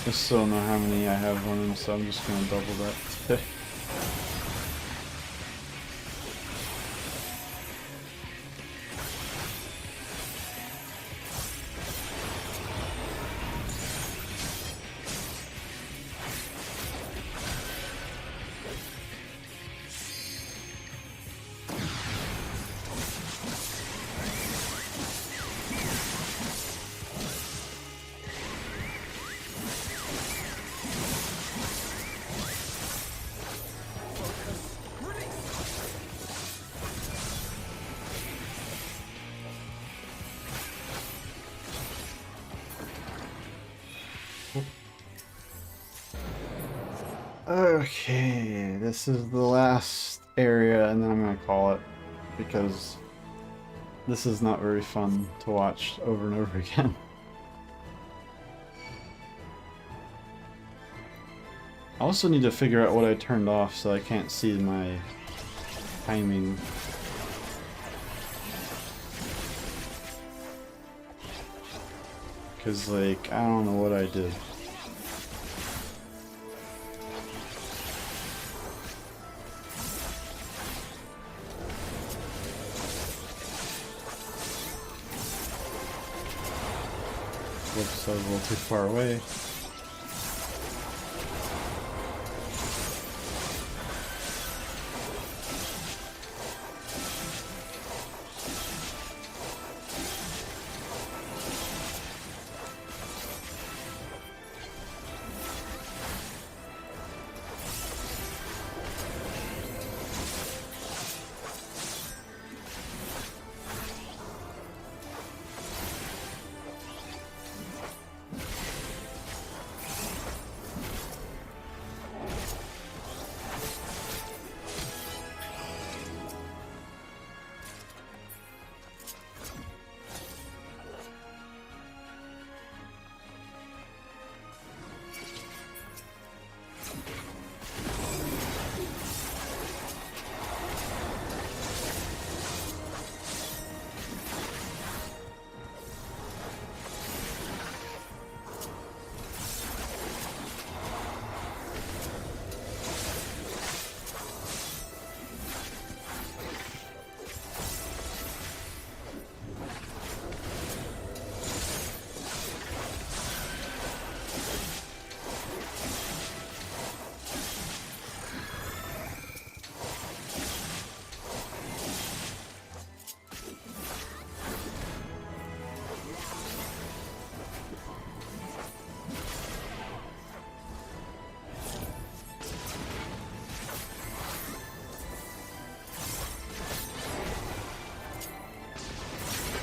I still don't know how many I have on them, so I'm just gonna double that. Okay, this is the last area, and then I'm gonna call it, because this is not very fun to watch over and over again. I also need to figure out what I turned off so I can't see my timing. Cause like, I don't know what I did. Whoops, I was a little too far away.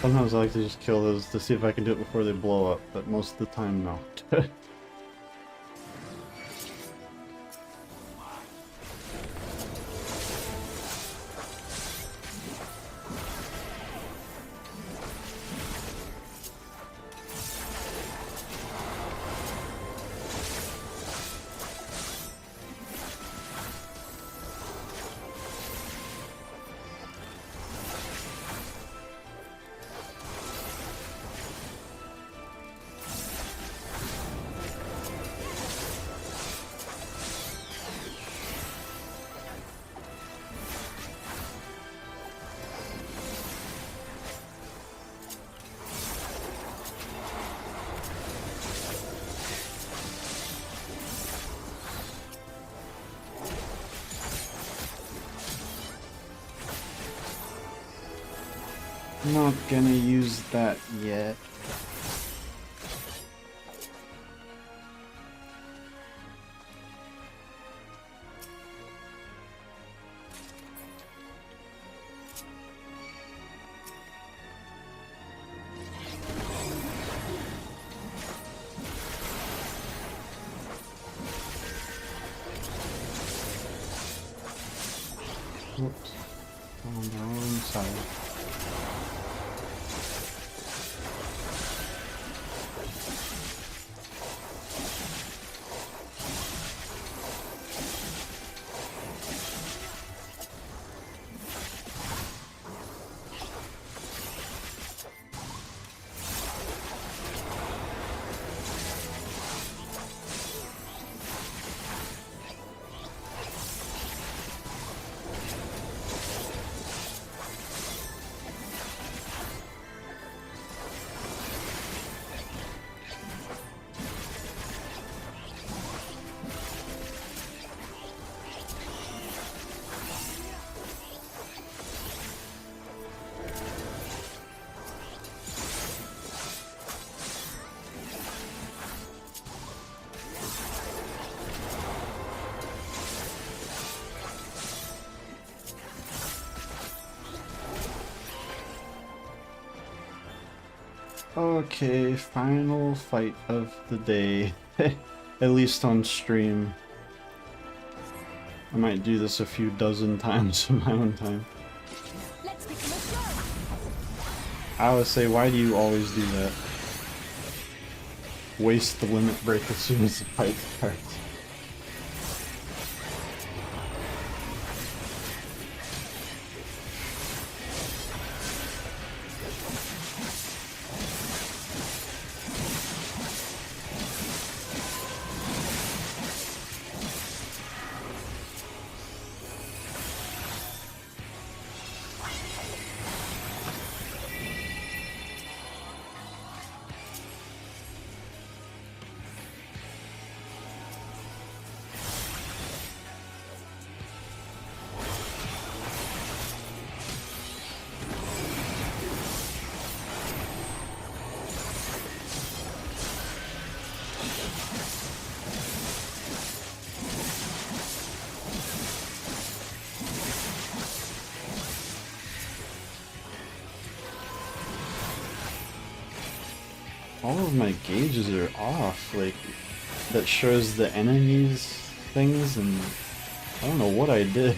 Sometimes I like to just kill those to see if I can do it before they blow up, but most of the time, no. Not gonna use that yet. Whoops. On the wrong side. Okay, final fight of the day. At least on stream. I might do this a few dozen times in my own time. Let's give him a go. I would say, why do you always do that? Waste the limit break as soon as the fight starts. all of my gauges are off, like, that shows the enemies things, and I don't know what I did.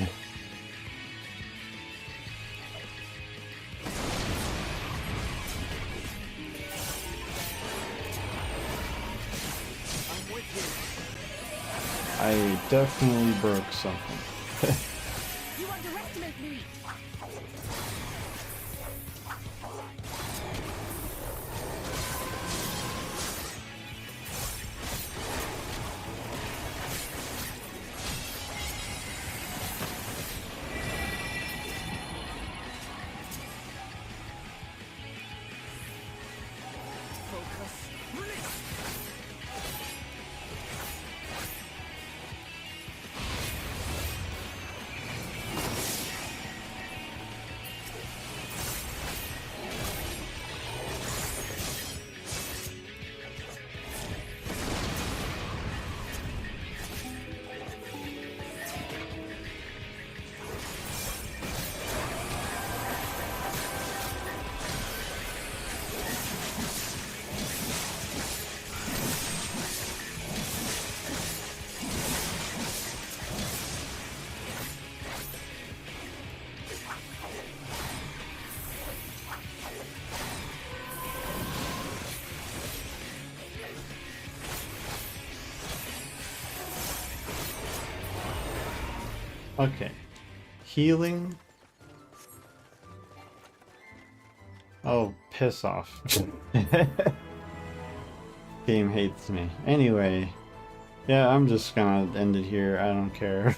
I'm with you. I definitely broke something. You underestimate me. Focus. Release. Okay. Healing. Oh, piss off. Game hates me. Anyway, yeah, I'm just gonna end it here. I don't care.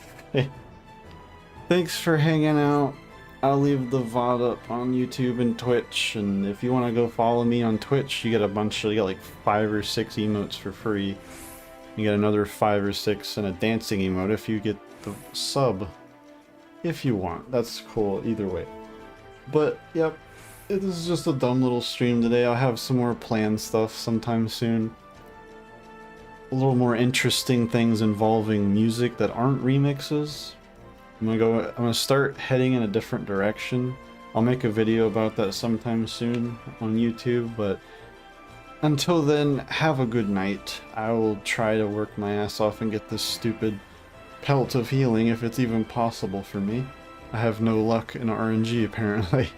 Thanks for hanging out. I'll leave the VOD up on YouTube and Twitch, and if you want to go follow me on Twitch, you get a bunch of, you get like 5 or 6 emotes for free. You get another 5 or 6 and a dancing emote if you get the sub. If you want. That's cool either way. But, yep. This is just a dumb little stream today. I'll have some more planned stuff sometime soon. A little more interesting things involving music that aren't remixes. I'm gonna start heading in a different direction. I'll make a video about that sometime soon on YouTube, but until then, have a good night. I will try to work my ass off and get this stupid Pelt of healing if it's even possible for me. I have no luck in RNG apparently.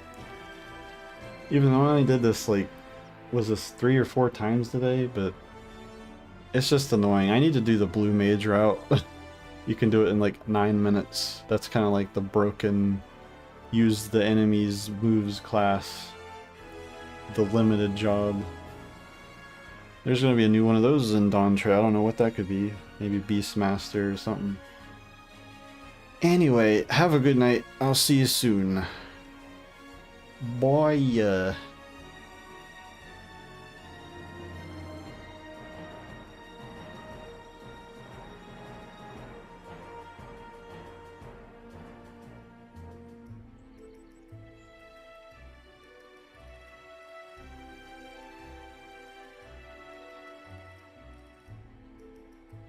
Even though I only did this like, was this 3 or 4 times today, but it's just annoying. I need to do the blue mage route. You can do it in like 9 minutes. That's kind of like the broken, use the enemy's moves class. The limited job. There's gonna be a new one of those in Dawntrail. I don't know what that could be. Maybe Beastmaster or something. Anyway, have a good night. I'll see you soon. Bye.